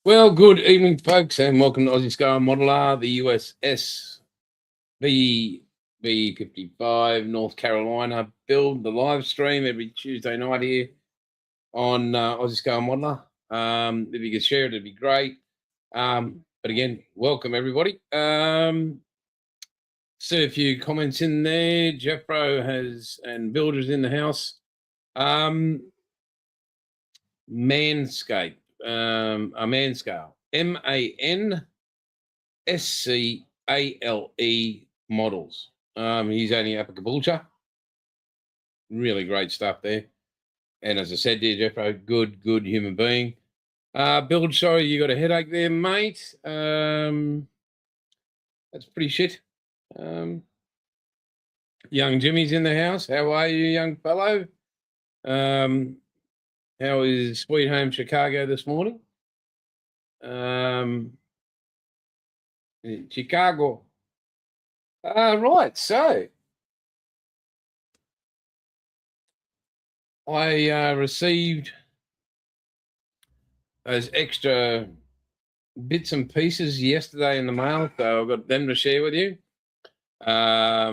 Well, good evening, folks, and welcome to Aussie Scar Modeler, the USS V55 North Carolina build, the live stream every Tuesday night here on Aussie Scar Modeler. If you could share it, it'd be great. But again, welcome everybody. See a few comments in there. Jeffro has and builders in the house. Manscape. A Manscale, MANSCALE models. He's only up at Caboolture. Really great stuff there. And as I said, dear Jeffro, good human being. Build, sorry, you got a headache there, mate. That's pretty shit. Young Jimmy's in the house. How are you, young fellow? How is Sweet Home Chicago this morning? Chicago. Right, so I received those extra bits and pieces yesterday in the mail, so I've got them to share with you. I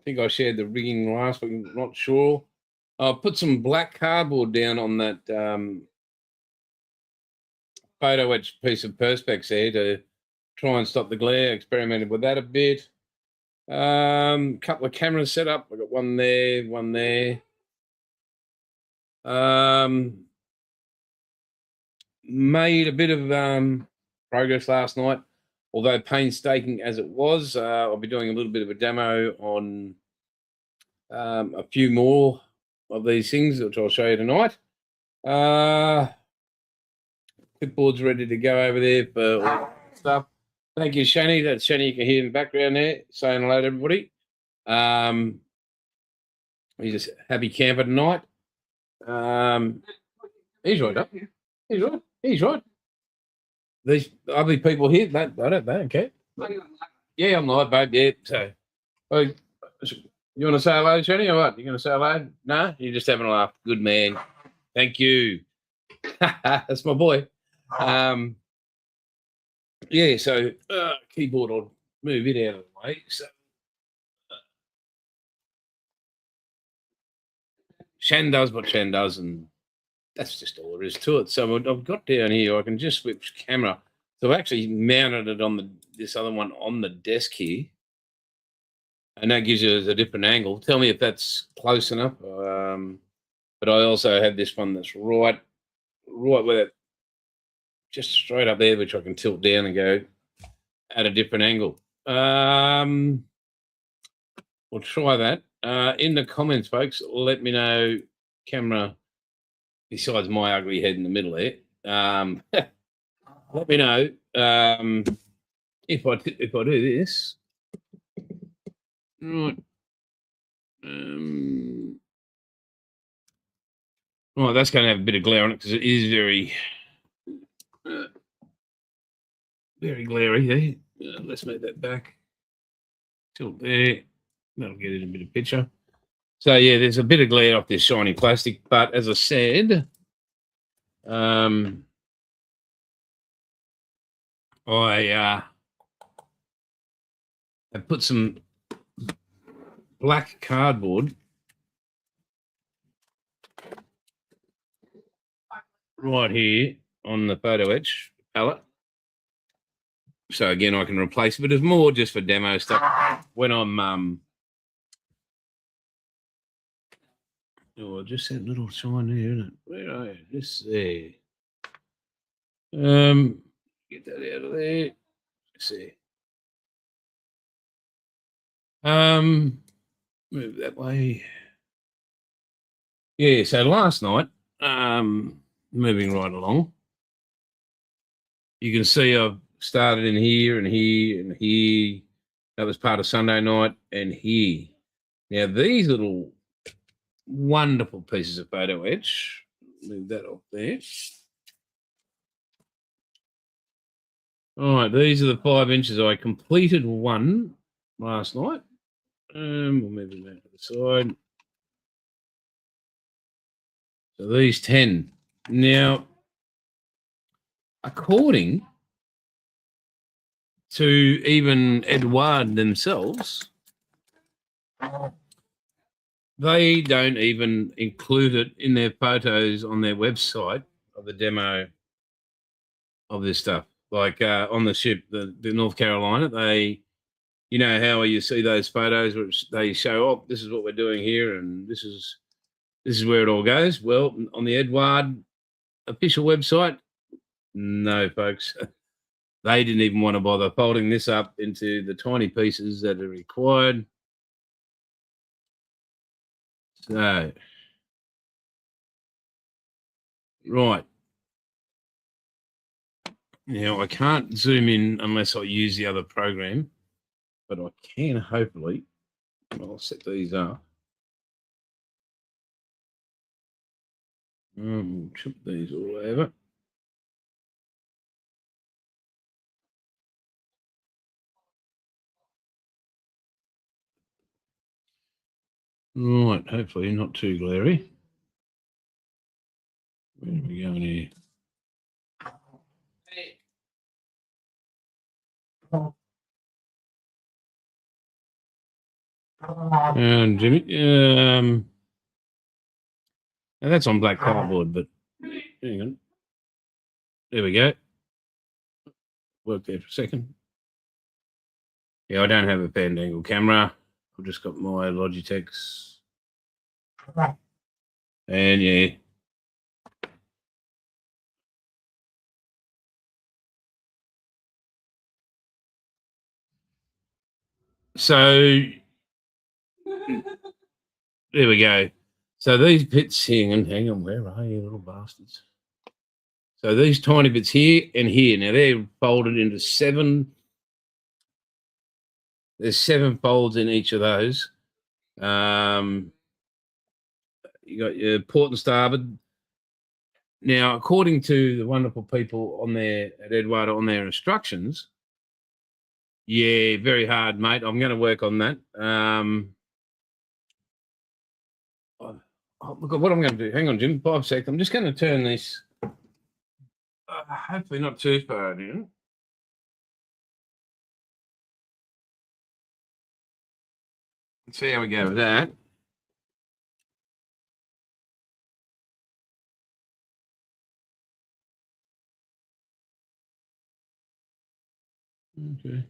think I shared the rigging last week, not sure. I'll put some black cardboard down on that photo etch piece of Perspex there to try and stop the glare. Experimented with that a bit. Couple of cameras set up. I got one there, one there. Made a bit of progress last night, although painstaking as it was. I'll be doing a little bit of a demo on a few more of these things, which I'll show you tonight. Clipboard's ready to go over there for all that stuff. Thank you, Shani. That's Shani, you can hear in the background there, saying hello to everybody. He's a happy camper tonight. He's right up. He's right. He's right. These ugly people here, they don't care. Yeah, I'm live, babe. Yeah. So, you want to say hello, Shani, or what? You going to say hello? No, you're just having a laugh. Good man. Thank you. That's my boy. Yeah. So, keyboard, I'll move it out of the way. So, Shan does what Shan does, and that's just all there is to it. So I've got down here, I can just switch camera. So I've actually mounted it on this other one on the desk here. And that gives you a different angle. Tell me if that's close enough. But I also have this one that's right with it, just straight up there, which I can tilt down and go at a different angle. We'll try that. In the comments, folks, let me know camera, besides my ugly head in the middle there. Let me know if I do this. Right. Well, that's going to have a bit of glare on it because it is very glary there. Let's move that back. Tilt there. That'll get it a bit of picture. So, yeah, there's a bit of glare off this shiny plastic. But as I said, I put some black cardboard right here on the photo etch palette. So again, I can replace it, but it's more just for demo stuff. When I'm just that little sign there, isn't it? Where are you? Just there. Get that out of there. Let's see. Move that way. Yeah, so last night, moving right along, you can see I've started in here and here and here. That was part of Sunday night and here. Now, these little wonderful pieces of photo etch, move that off there. All right, these are the 5 inches. I completed one last night. We'll move it back to the side. So these 10. Now, according to even Edward themselves, they don't even include it in their photos on their website of the demo of this stuff. Like on the ship, the North Carolina, they, you know how you see those photos which they show, oh, this is what we're doing here, and this is where it all goes. Well, on the Edward official website, no, folks. They didn't even want to bother folding this up into the tiny pieces that are required. So, right. Now, I can't zoom in unless I use the other program, but I can hopefully. I'll set these up. Chip these all over. Right, hopefully not too glary. Where are we going here? And Jimmy, now that's on black cardboard, but hang on. There we go. Work there for a second. Yeah, I don't have a band angle camera. I've just got my Logitech's. And yeah. So there we go. So these bits here, and hang on, where are you, little bastards? So these tiny bits here and here, now they're folded into 7. There's 7 folds in each of those. You got your port and starboard. Now, according to the wonderful people on there at Edward on their instructions, yeah, very hard, mate. I'm going to work on that. Look at what I'm going to do. Hang on, Jim. 5 seconds. I'm just going to turn this. Hopefully not too far down. Let's see how we go with that. Okay.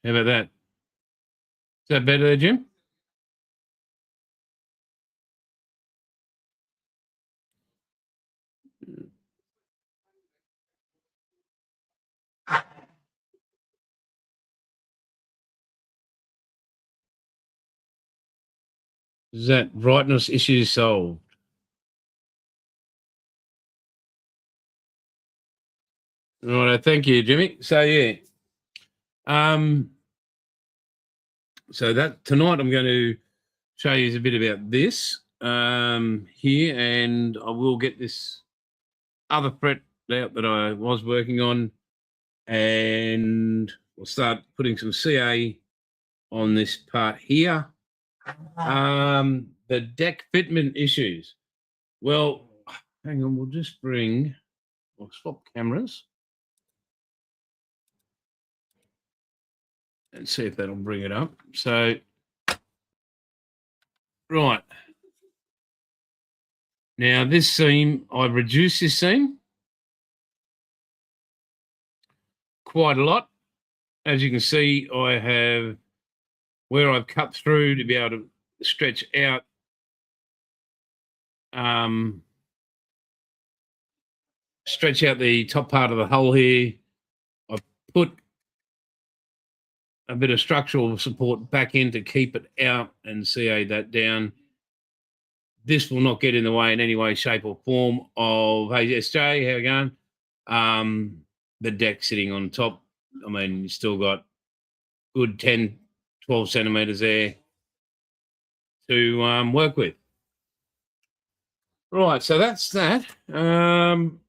How about that? Is that better there, Jim? Is that brightness issue solved? Right, thank you, Jimmy. So yeah, so that tonight I'm going to show you a bit about this here, and I will get this other fret out that I was working on, and we'll start putting some CA on this part here. The deck fitment issues. Well, hang on, we'll swap cameras and see if that'll bring it up. So, right. Now this seam, I've reduced this seam quite a lot. As you can see, I have where I've cut through to be able to stretch out the top part of the hull here. I've put a bit of structural support back in to keep it out and CA that down. This will not get in the way in any way, shape, or form of, hey, SJ, how are you going? The deck sitting on top. I mean, you still got good 10, 12 centimetres there to work with. Right, so that's that. And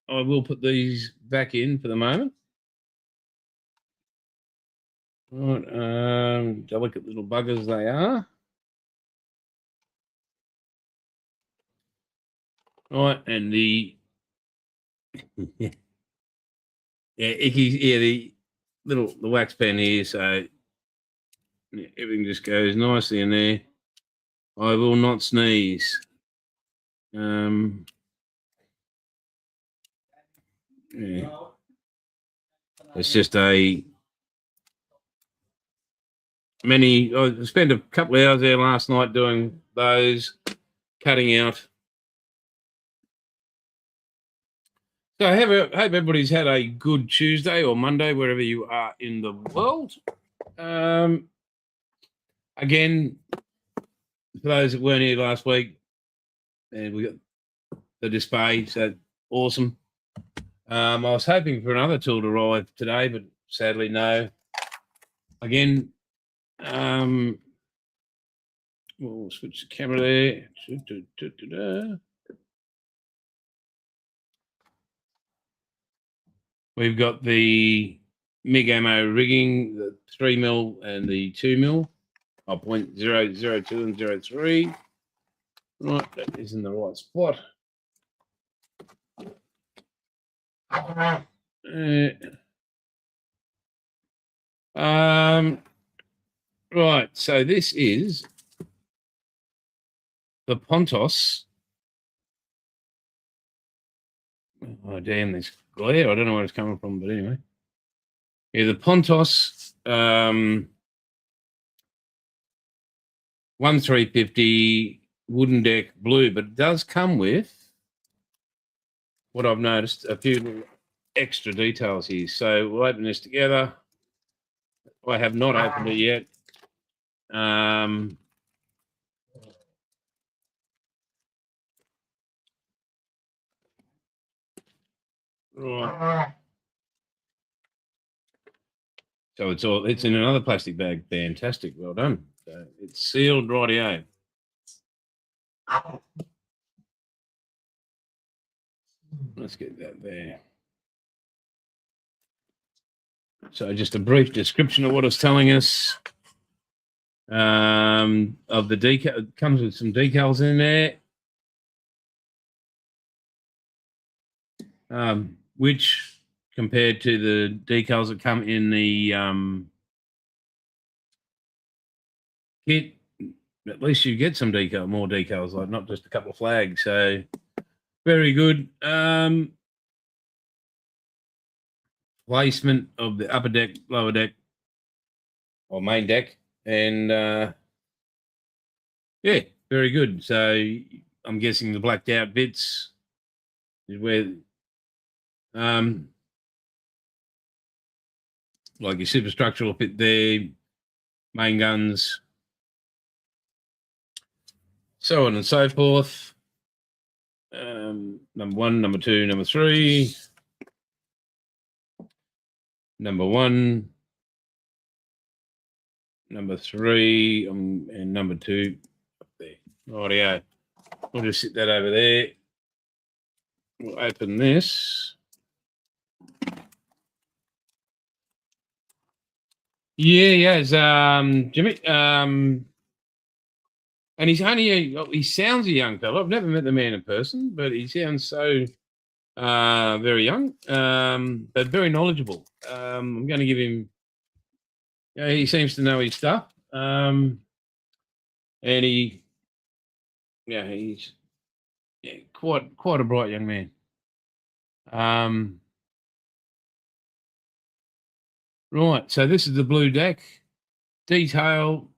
I will put these back in for the moment. Right, delicate little buggers they are. Right, and the Yeah, Icky. Yeah, the wax pen here, so everything just goes nicely in there. I will not sneeze. Yeah. It's just I spent a couple of hours there last night doing those, cutting out. So I hope everybody's had a good Tuesday or Monday, wherever you are in the world. Again, for those that weren't here last week, and we got the display, so awesome. I was hoping for another tool to arrive today, but sadly no. Again, we'll switch the camera there. We've got the MIG ammo rigging, the 3mm and the 2mm. 0.002 and 0.3. Right, that is in the right spot. Right, so this is the Pontos. Oh damn, this glare! I don't know where it's coming from, but anyway, yeah, the Pontos 1350 wooden deck blue, but it does come with what I've noticed, a few extra details here. So we'll open this together. I have not opened it yet. Right. So it's in another plastic bag. Fantastic. Well done. So it's sealed, rightio. Let's get that there. So just a brief description of what it's telling us. Of the decal, it comes with some decals in there. Which compared to the decals that come in the kit, at least you get some more decals, like not just a couple of flags. So very good. Placement of the upper deck, lower deck, or main deck, and yeah, very good. So I'm guessing the blacked out bits is where like your superstructure will fit there, main guns, so on and so forth. Number 1, number 2, number 3. Number 1, number 3, and number 2 up there. Rightio. We'll just sit that over there. We'll open this. Yeah, Jimmy. And he's only he sounds a young fellow. I've never met the man in person, but he sounds so very young, but very knowledgeable. I'm going to give him. Yeah, he seems to know his stuff, and he's quite a bright young man. Right, so this is the blue deck. Detail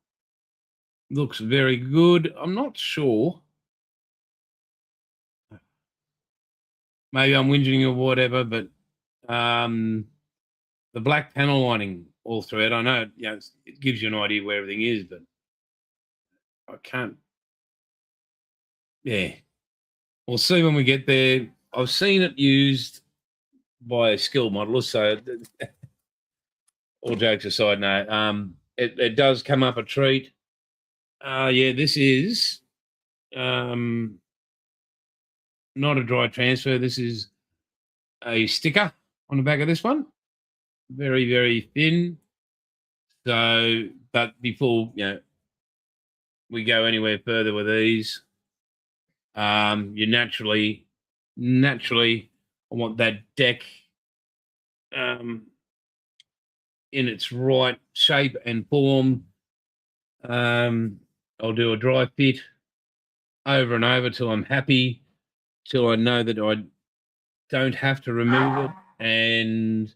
looks very good. I'm not sure. Maybe I'm whinging or whatever, but the black panel lining all through it. I know, it gives you an idea where everything is, but I can't. Yeah, we'll see when we get there. I've seen it used by a skilled modeler, so all jokes aside, no. It does come up a treat. Yeah, this is not a dry transfer. This is a sticker on the back of this one. Very, very thin. So, but before we go anywhere further with these, you naturally, I want that deck in its right shape and form. I'll do a dry fit over and over till I'm happy, till I know that I don't have to remove it, and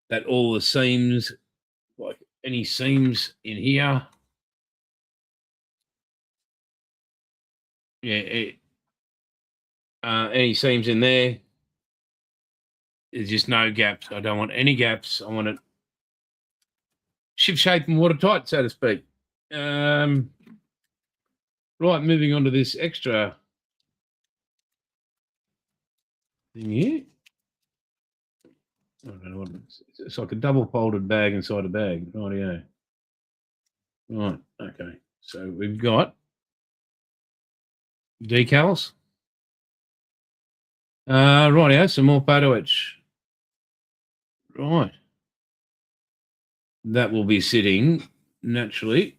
that all the seams, like any seams in here, any seams in there, there's just no gaps. I don't want any gaps. I want it ship shape and watertight, so to speak. Right, moving on to this extra thing here. I don't know what it's like, a double folded bag inside a bag. Rightio. Right, okay. So we've got decals. Rightio, some more photo etch. Right. That will be sitting naturally.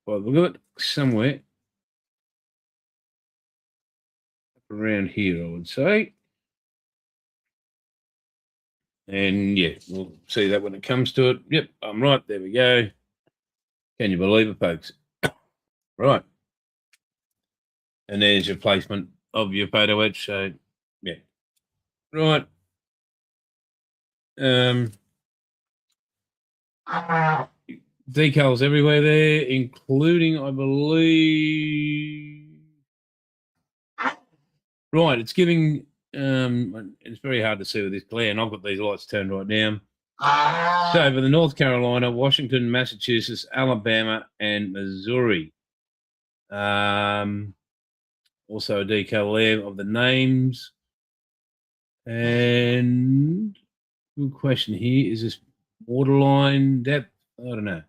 By the look of it, somewhere around here, I would say. And yeah, we'll see that when it comes to it. Yep, I'm right. There we go. Can you believe it, folks? Right. And there's your placement of your photo etch. So yeah. Right. Decals everywhere there, including, I believe. Right, it's giving. It's very hard to see with this glare, and I've got these lights turned right down. So for the North Carolina, Washington, Massachusetts, Alabama, and Missouri. Also a decal there of the names. And good question here. Is this waterline depth? I don't know.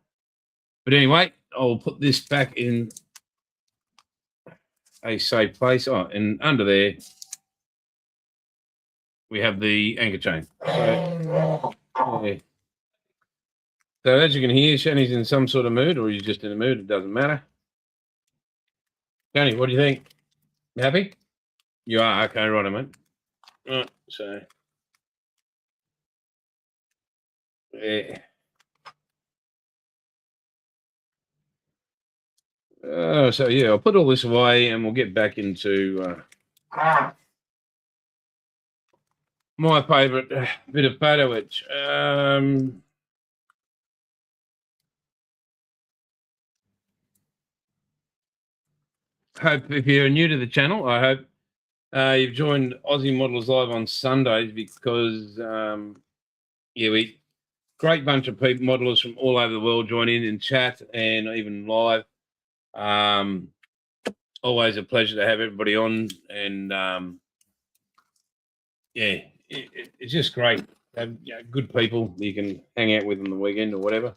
But anyway, I'll put this back in a safe place. Oh, and under there, we have the anchor chain. So, yeah. So as you can hear, Shani's in some sort of mood, or he's just in a mood. It doesn't matter. Shani, what do you think? You happy? You are? Okay, right, mate. Right, so. Yeah. So yeah, I'll put all this away and we'll get back into my favourite bit of photo etch. Hope if you're new to the channel, I hope you've joined Aussie Modelers Live on Sundays, because yeah, we great bunch of people, modelers from all over the world, join in chat and even live. Always a pleasure to have everybody on, and yeah, it's just great. Have, good people you can hang out with on the weekend or whatever.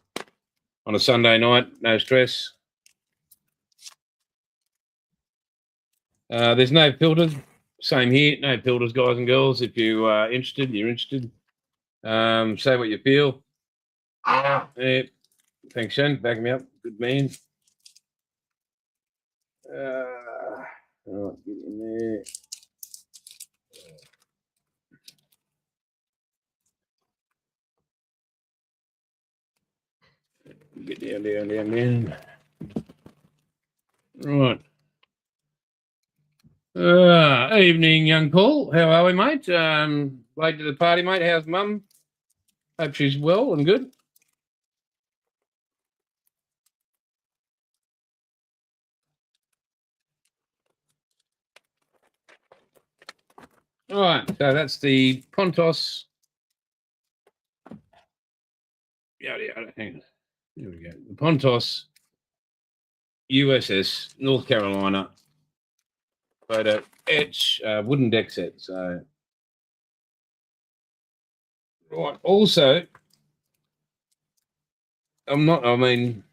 On a Sunday night, no stress. There's no filters. Same here, no filters, guys and girls. If you are interested, you're interested. Say what you feel. Yeah. Thanks, Shan. Backing me up. Good man. Right, get in there. Get down. Right. Evening, young Paul. How are we, mate? Late to the party, mate. How's mum? Hope she's well and good. All right, so that's the Pontos. Hang on. Here we go. The Pontos USS North Carolina photo etch wooden deck set. So, right. Also, I mean,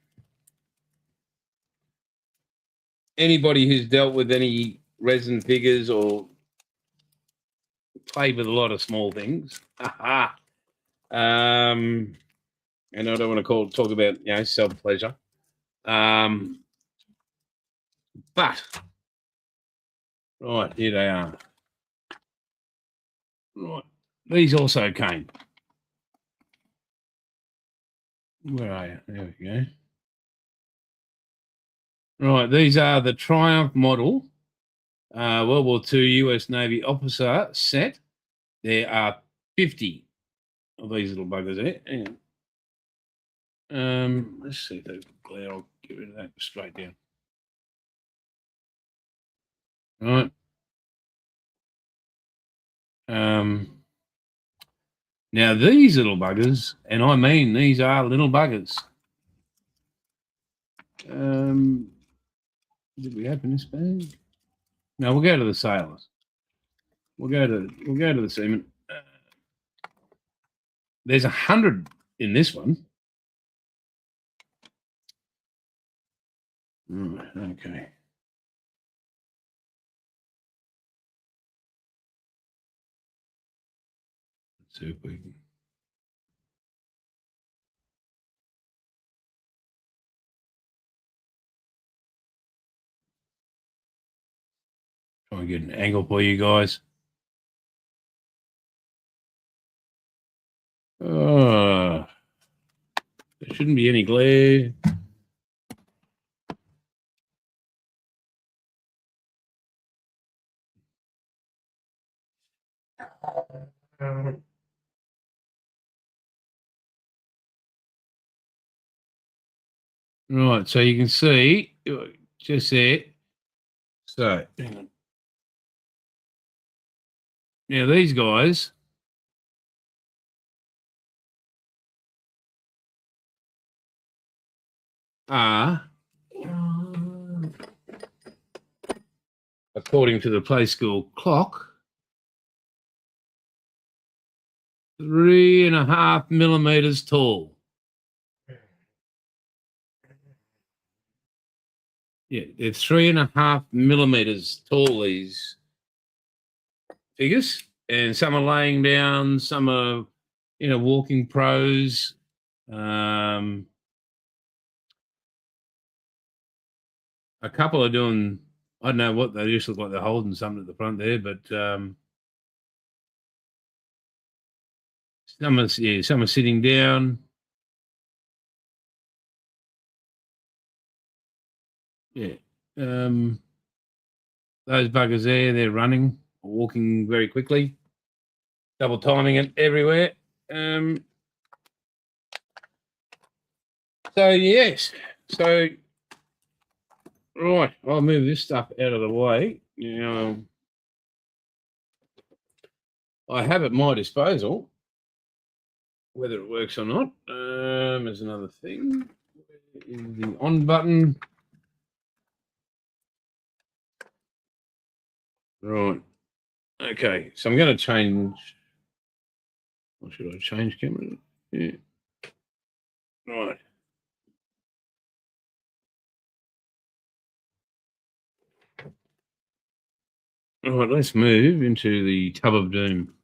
anybody who's dealt with any resin figures or played with a lot of small things, and I don't want to talk about self pleasure, but Right, here they are. Right, these also came. Where are you? There we go. Right, these are the Triumph model World War II US Navy officer set. There are 50 of these little buggers there. Hang on. Let's see if they've glare. I'll get rid of that straight down. Right. Now these little buggers, and I mean these are little buggers. Did we open this bag? No, we'll go to the sailors. We'll go to the seamen. There's 100 in this one. Okay. Let's see if we can. Try and get an angle for you guys. There shouldn't be any glare. Right, so you can see just there. So, hang on. Now these guys are, according to the play school clock, 3.5 millimeters tall. Yeah, they're 3.5 millimeters tall, these figures. And some are laying down, some are, walking pros. A couple are doing, I don't know what they just look like they're holding something at the front there, but some are sitting down. Yeah. Those buggers there, they're running, walking very quickly, double timing it everywhere. So, yes. So, right, I'll move this stuff out of the way. I have at my disposal, whether it works or not. There's another thing. The on button. Right. Okay, so I'm going to change. Or should I change camera? Yeah. Right. All right, let's move into the tub of doom.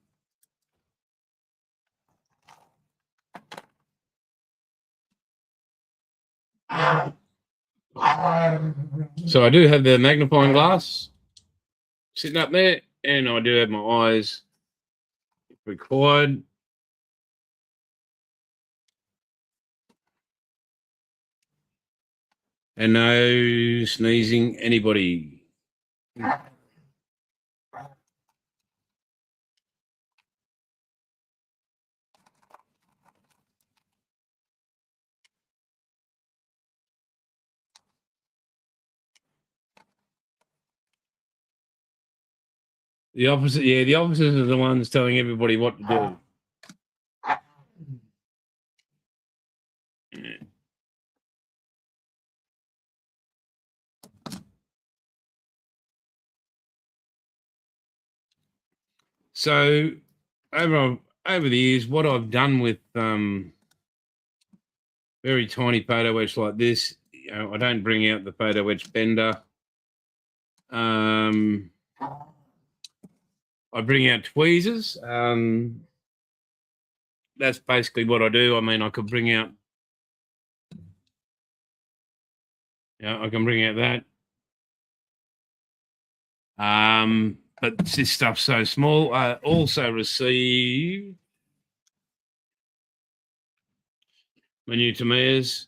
So I do have the magnifying glass sitting up there, and I do have my eyes required. And no sneezing, anybody. The officers, the officers are the ones telling everybody what to do. So over the years, what I've done with very tiny photo wedge like this, I don't bring out the photo wedge bender. I bring out tweezers. That's basically what I do. I mean, I could bring out, I can bring out that. But this stuff's so small. I also received my new Tamiya's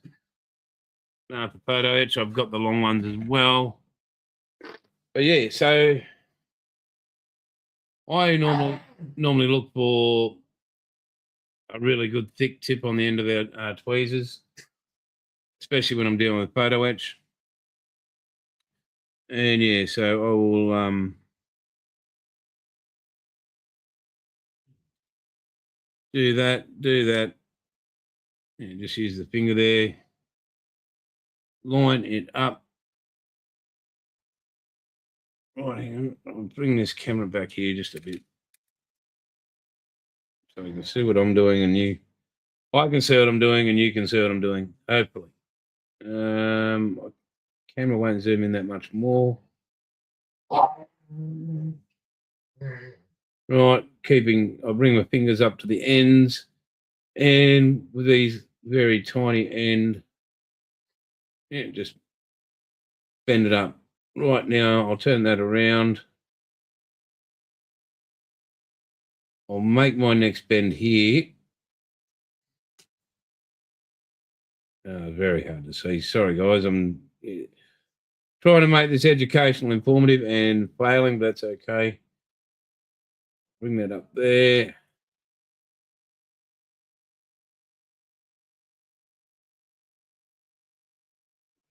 for photo etch. I've got the long ones as well. But yeah, so I normally look for a really good thick tip on the end of our tweezers, especially when I'm dealing with photo etch. And yeah, so I will do that. Yeah, just use the finger there. Line it up. Right, hang on. I'll bring this camera back here just a bit so you can see what I'm doing and I can see what I'm doing and you can see what I'm doing, hopefully. My camera won't zoom in that much more. Right, I'll bring my fingers up to the ends and with these very tiny end, yeah, just bend it up. Right now, I'll turn that around. I'll make my next bend here. Very hard to see. Sorry, guys. I'm trying to make this educational, informative, and failing, but that's okay. Bring that up there.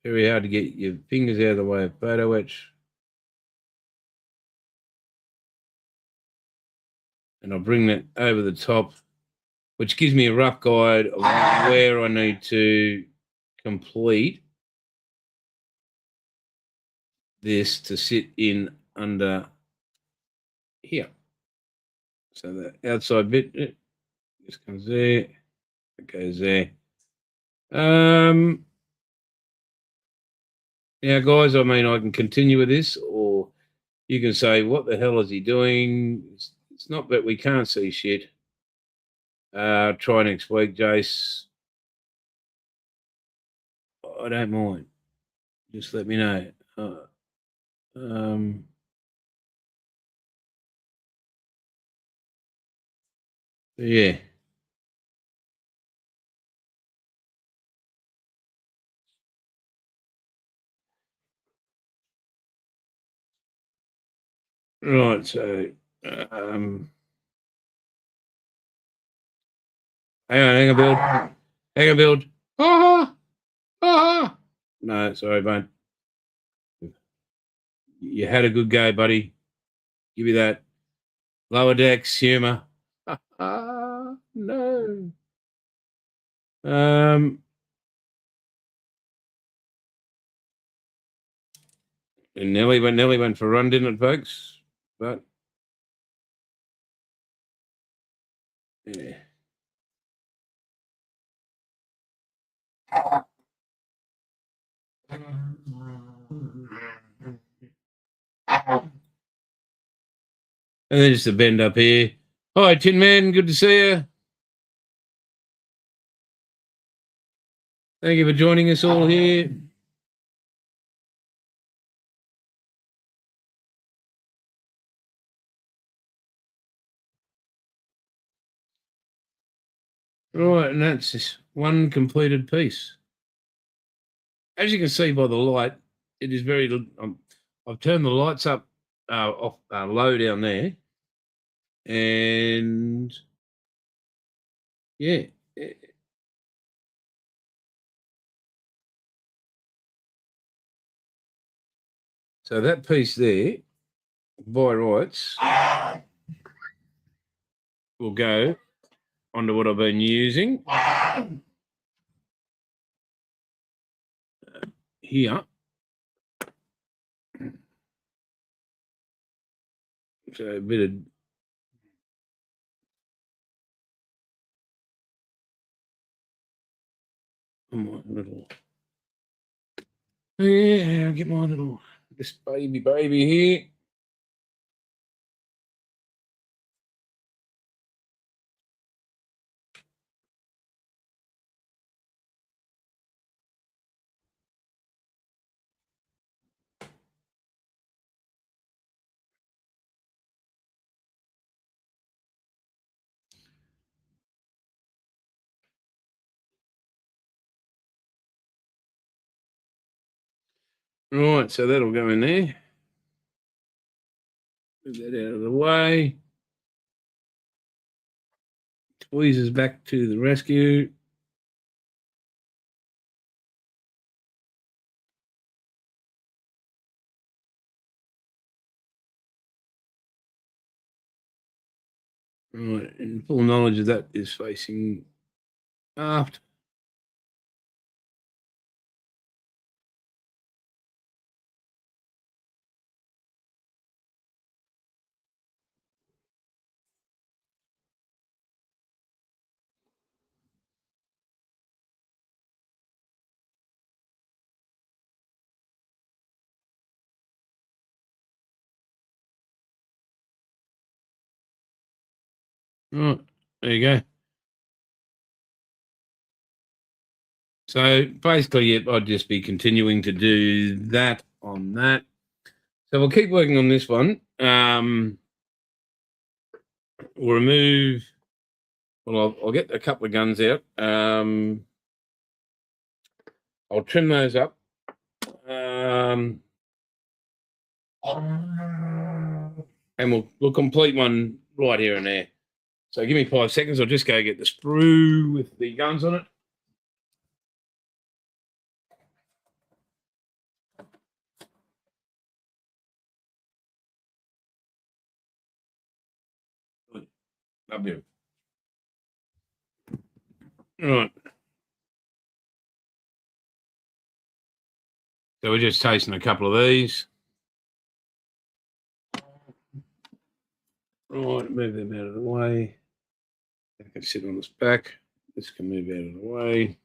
Very hard to get your fingers out of the way of photo etch. And I'll bring that over the top, which gives me a rough guide of where I need to complete this to sit in under here. So the outside bit just comes there, it goes there. Now, guys, I mean, I can continue with this, or you can say, what the hell is he doing? It's not that we can't see shit. Try next week, Jace. I don't mind. Just let me know. Yeah. Right. So, hang on, Build. Hang on, Build. Ah, ah. No, sorry, mate. You had a good go, buddy. Give you that. Lower decks humor. No. And Nelly went for a run, didn't it, folks? But yeah. And then just a bend up here. Hi, Tin Man. Good to see you. Thank you for joining us all here. Right, and that's just one completed piece. As you can see by the light, it is very. I've turned the lights up off low down there, and yeah. So that piece there, by rights, will go onto what I've been using here. So a bit of my little, yeah, I'll get my little, this baby here. Right, so that'll go in there. Move that out of the way. Tweezers back to the rescue. Right, and full knowledge of that is facing aft. Right, there you go. So basically, yeah, I'd just be continuing to do that on that. So we'll keep working on this one. We'll remove. Well, I'll get a couple of guns out. I'll trim those up. And we'll complete one right here and there. So give me 5 seconds. I'll just go get the sprue with the guns on it. Lovely. Right. So we're just tasting a couple of these. Right, move them out of the way. I can sit on this back. This can move out of the way.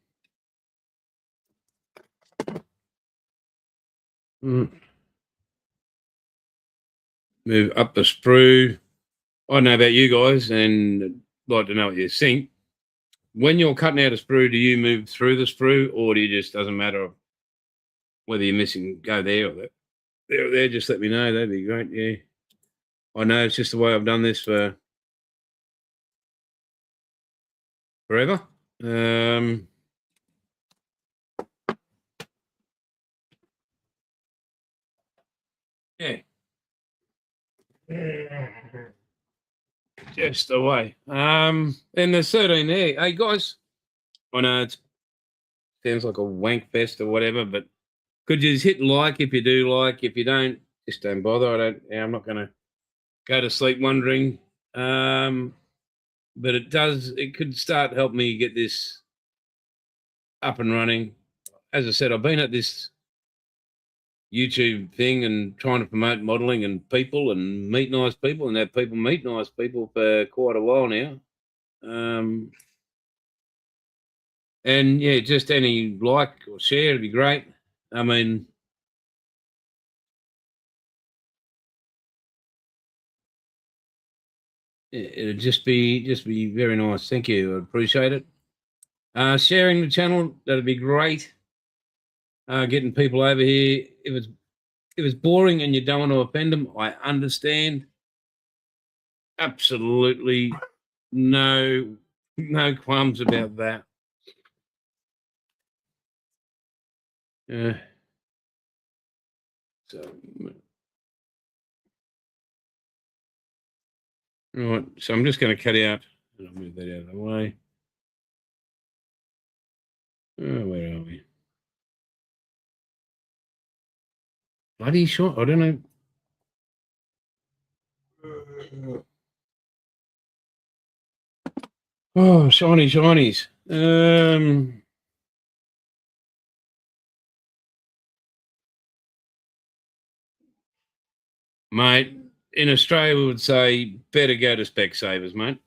Move up the sprue. I don't know about you guys, and I'd like to know what you think. When you're cutting out a sprue, do you move through the sprue, or do you just doesn't matter whether you're missing, go there or there? There or there, just let me know. That'd be great. Yeah. I know it's just the way I've done this for forever. Yeah. Just the way. And the 13 there. Hey guys, I know it sounds like a wank fest or whatever, but could you just hit like if you do like? If you don't, just don't bother. I'm not gonna go to sleep wondering. But it could start help me get this up and running. As I said, I've been at this YouTube thing and trying to promote modeling and people and meet nice people and have people meet nice people for quite a while now. And yeah, just any like or share would be great. I mean, it'd just be very nice. Thank you. I appreciate it. Sharing the channel, that'd be great. Getting people over here. If it's boring and you don't want to offend them, I understand. Absolutely no qualms about that. So right, so I'm just going to cut out. I'll move that out of the way. Oh, where are we? Bloody shot! I don't know. Oh, shinies. Mate, in Australia we would say better go to Specsavers, mate.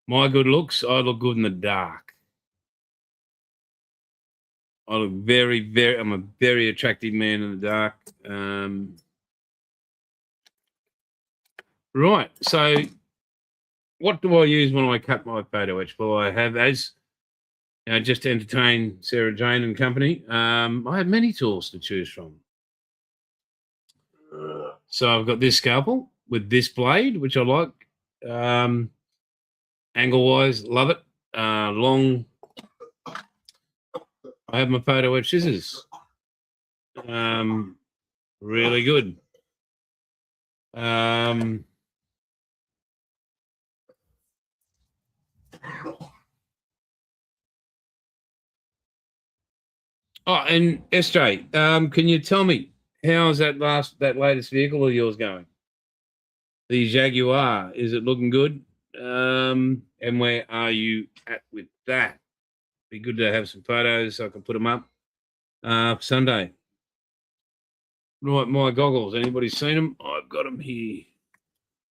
My good looks, I look good in the dark. I look I'm a very attractive man in the dark. Right, so what do I use when I cut my photo etch? Well, I have, as just to entertain Sarah Jane and company, I have many tools to choose from. So I've got this scalpel with this blade, which I like. Angle-wise, love it. Long I have my photo etch scissors. Really good. Oh, and SJ, can you tell me how's that latest vehicle of yours going? The Jaguar, is it looking good? And where are you at with that? Be good to have some photos so I can put them up for Sunday. Right, my goggles. Anybody seen them? I've got them here.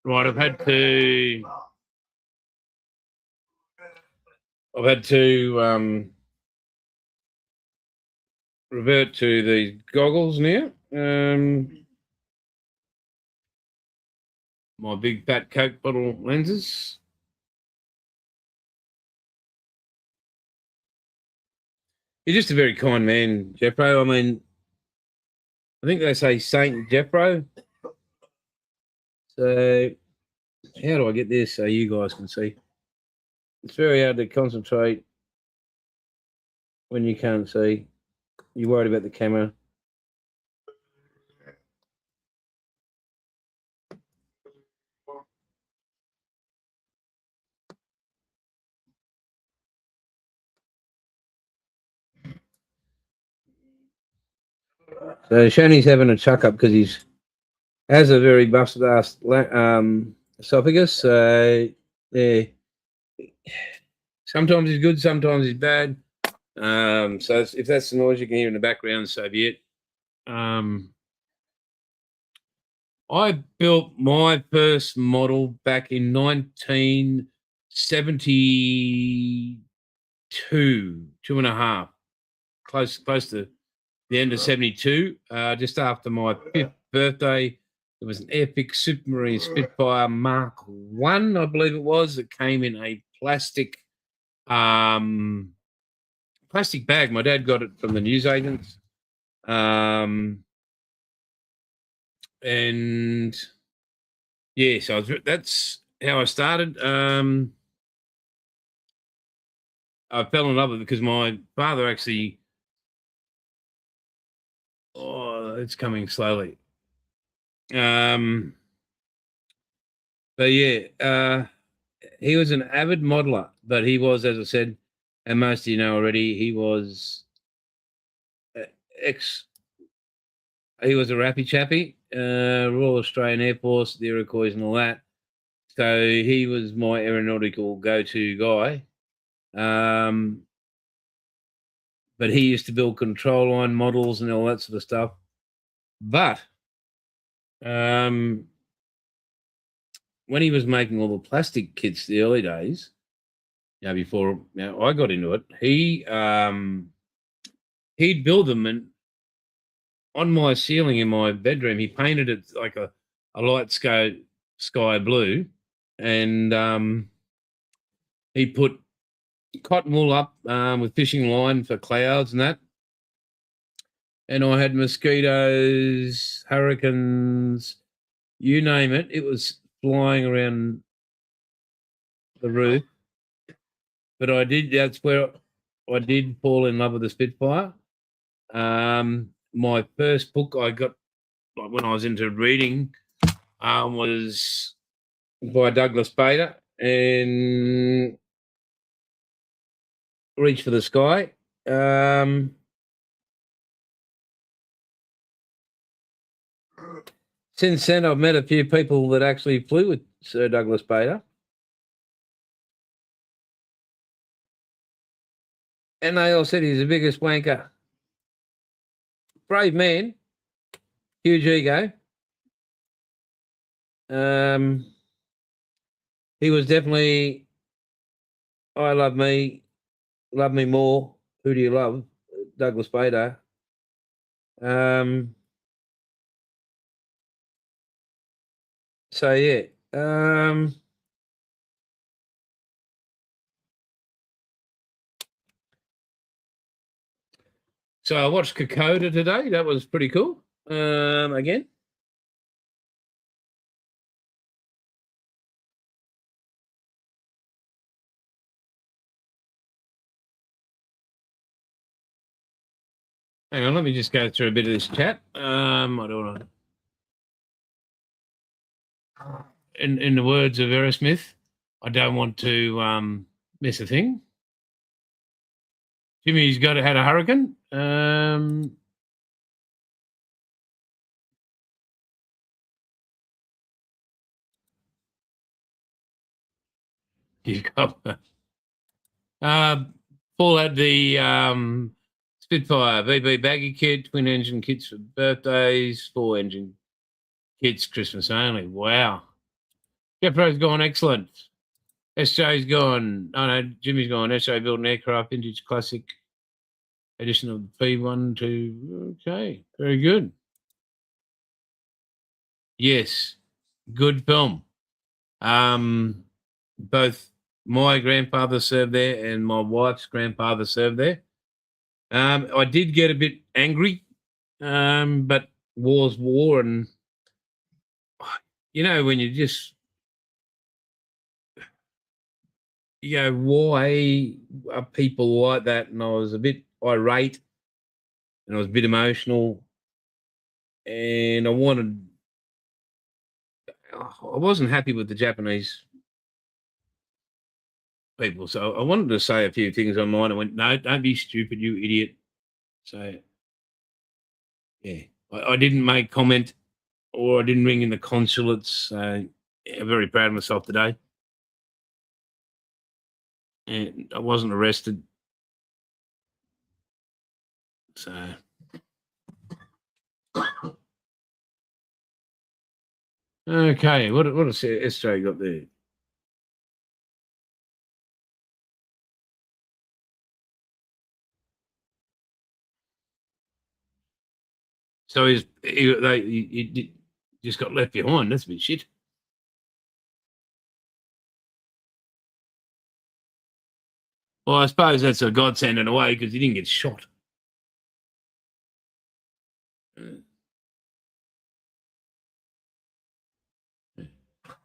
Right, I've had to revert to the goggles now. My big fat Coke bottle lenses. You're just a very kind man, Jeffro. I mean, I think they say Saint Jeffro. So, how do I get this so you guys can see? It's very hard to concentrate when you can't see. You're worried about the camera. So Shani's having a chuck up because he's has a very busted ass esophagus. So yeah, sometimes he's good, sometimes he's bad. So if that's the noise you can hear in the background, so be it. I built my first model back in 1972, 2.5, close to the end of 72, just after my 5th birthday. It was an epic Supermarine Spitfire Mark 1, I believe it was. It came in a plastic bag. My dad got it from the newsagents. And yeah, so that's how I started. I fell in love with it because my father actually. Oh, it's coming slowly. But yeah, he was an avid modeler, but he was, as I said, and most of you know already, he was ex. He was a rappy chappy, Royal Australian Air Force, the Iroquois, and all that. So he was my aeronautical go-to guy. But he used to build control line models and all that sort of stuff. But when he was making all the plastic kits the early days, before I got into it, he'd build them, and on my ceiling in my bedroom, he painted it like a light sky blue, and he put cotton wool up with fishing line for clouds and that. And I had mosquitoes, hurricanes, you name it. It was flying around the roof. But that's where I did fall in love with the Spitfire. My first book I got, like, when I was into reading, was by Douglas Bader, and Reach for the Sky. Since then, I've met a few people that actually flew with Sir Douglas Bader. And they all said he's the biggest wanker. Brave man, huge ego. He was definitely, I love me more. Who do you love? Douglas Bader. So yeah. So I watched Kokoda today. That was pretty cool. Again. Hang on, let me just go through a bit of this chat. I don't want to. In the words of Aerosmith, I don't want to miss a thing. Jimmy's had a hurricane. You got Paul had the Spitfire VB baggy kit, twin engine kits for birthdays, 4-engine kits Christmas only. Wow. Jeffro's gone excellent. SJ's gone. Oh no, Jimmy's gone. SJ built an aircraft, vintage classic edition of the P1 to. Okay, very good. Yes, good film. Both my grandfather served there and my wife's grandfather served there. I did get a bit angry, but war's war, and when you just why are people like that? And I was a bit irate, and I was a bit emotional, and I wasn't happy with the Japanese people, so I wanted to say a few things on mine. I went, no, don't be stupid, you idiot. So, yeah, I didn't make comment, or I didn't ring in the consulates. So, yeah, I'm very proud of myself today. And I wasn't arrested. So, okay, what has SJ got there? So he just got left behind. That's a bit shit. Well, I suppose that's a godsend in a way because he didn't get shot.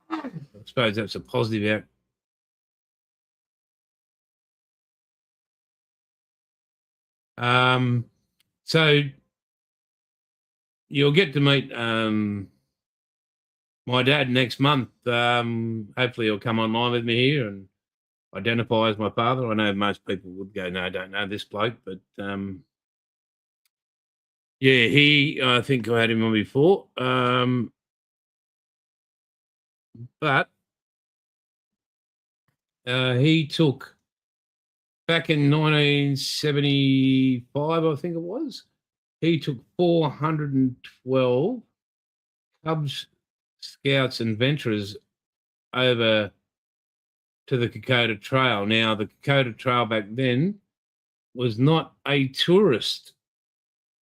I suppose that's a positive out. So you'll get to meet my dad next month. Hopefully he'll come online with me here and identify as my father. I know most people would go, no, I don't know this bloke, but yeah, I think I had him on before. But he took, back in 1975, I think it was, he took 412 Cubs, Scouts and Venturers over to the Kokoda Trail. Now, the Kokoda Trail back then was not a tourist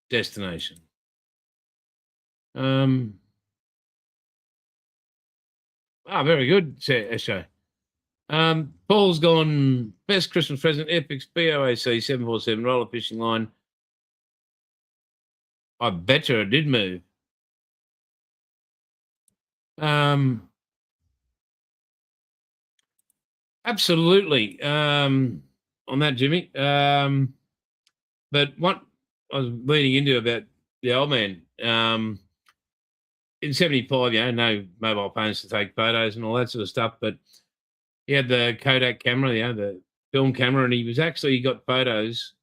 destination. Very good, SJ. Paul's gone, best Christmas present, Epix BOAC 747 roller fishing line. I bet you it did move. Absolutely. On that, Jimmy. But what I was leading into about the old man, in 75, no mobile phones to take photos and all that sort of stuff, but he had the Kodak camera, the film camera, and he got photos.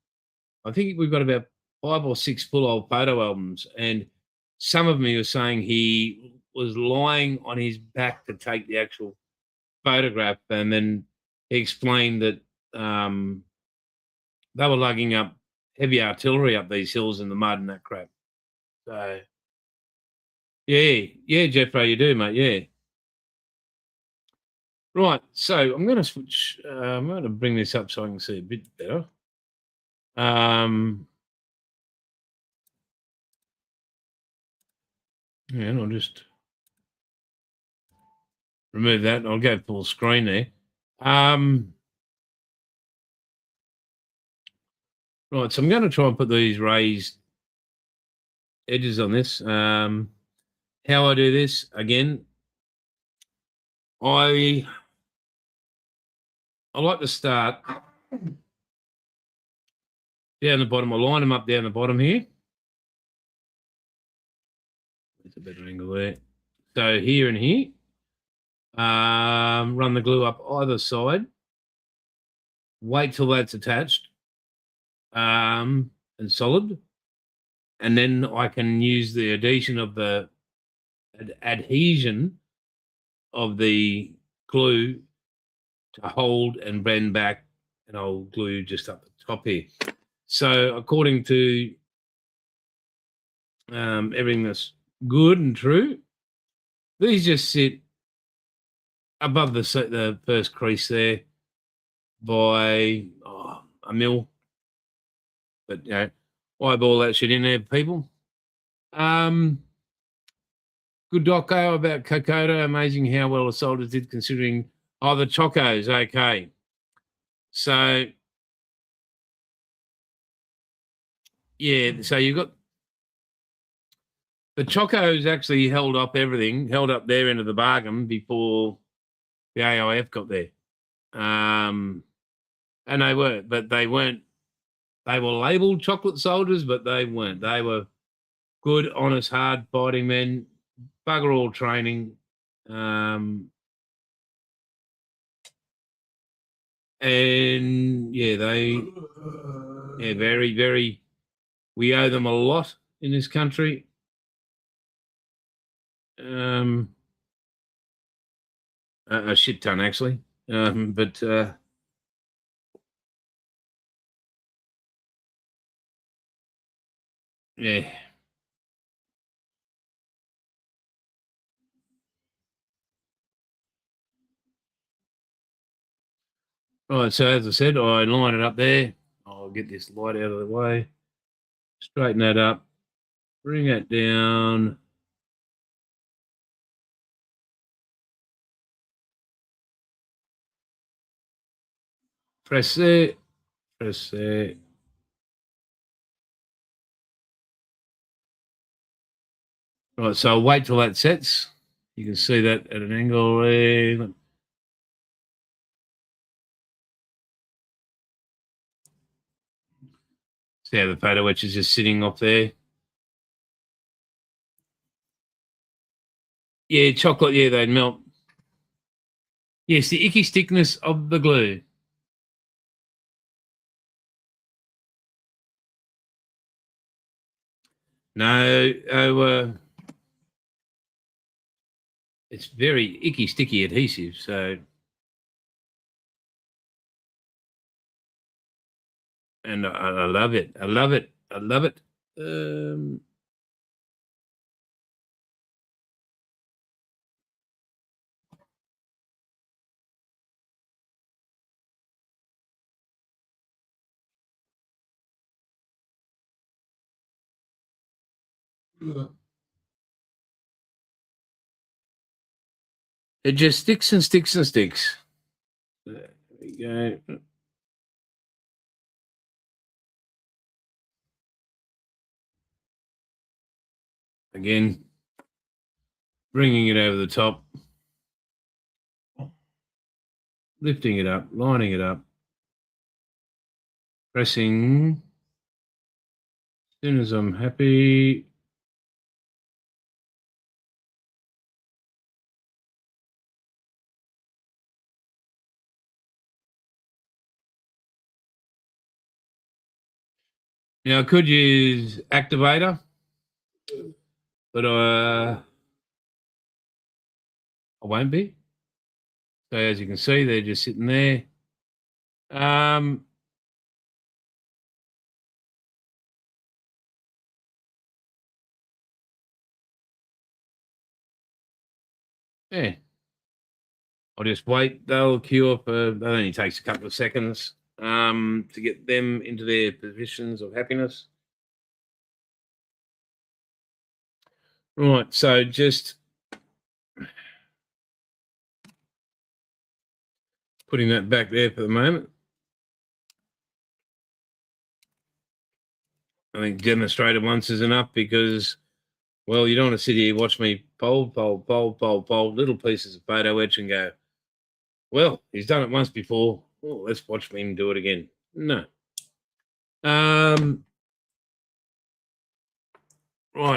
I think we've got about 5 or 6 full old photo albums, and some of them he was saying he was lying on his back to take the actual photograph, and then he explained that they were lugging up heavy artillery up these hills in the mud and that crap. So, yeah, Jeffrey, you do, mate, yeah. Right, so I'm going to switch. I'm going to bring this up so I can see a bit better. And I'll just remove that, and I'll go full screen there. Right, so I'm going to try and put these raised edges on this. How I do this, again, I like to start down the bottom. I line them up down the bottom here. It's a better angle there. So here and here. Run the glue up either side. Wait till that's attached and solid. And then I can use the adhesion of the glue to hold and bend back, and I'll glue just up the top here. So according to everything that's good and true, these just sit above the first crease there by a mil. But eyeball that shit in there, people. Good doco about Kokoda. Amazing how well the soldiers did considering. Oh, the chocos. Okay. So, yeah. So you've got the chocos actually held up everything, held up their end of the bargain before the AIF got there. And they weren't. They were labelled chocolate soldiers, but they weren't. They were good, honest, hard fighting men, bugger all training. And very, very, we owe them a lot in this country. A shit ton, actually. But yeah. Right, so as I said, I line it up there. I'll get this light out of the way. Straighten that up. Bring it down. Press there. Press there. Right, so I'll wait till that sets. You can see that at an angle there. See how the photo etch is just sitting up there. Yeah, chocolate, yeah, they'd melt. Yes, the icky stickness of the glue. No, it's very icky, sticky adhesive, so. And I love it. I love it. I love it. It just sticks and sticks and sticks. There we go. Again, bringing it over the top, lifting it up, lining it up, pressing. As soon as I'm happy. Now I could use activator, but I won't be. So as you can see, they're just sitting there. Yeah. I'll just wait. They'll cure for, that only takes a couple of seconds to get them into their positions of happiness. Right, so just putting that back there for the moment. I think demonstrated once is enough because, well, you don't want to sit here, watch me fold, little pieces of photo etch and go, well, he's done it once before. Well, let's watch him do it again. No. Right,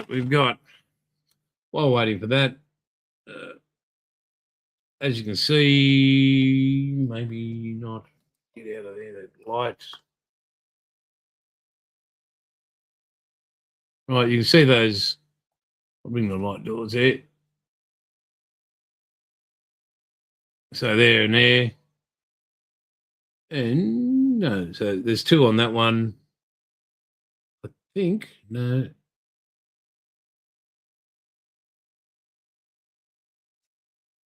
we've got, while waiting for that, as you can see, maybe not get out of there, that lights. Right, you can see those. I'll bring the light doors there. So there and there. And no, so there's two on that one. I think, no.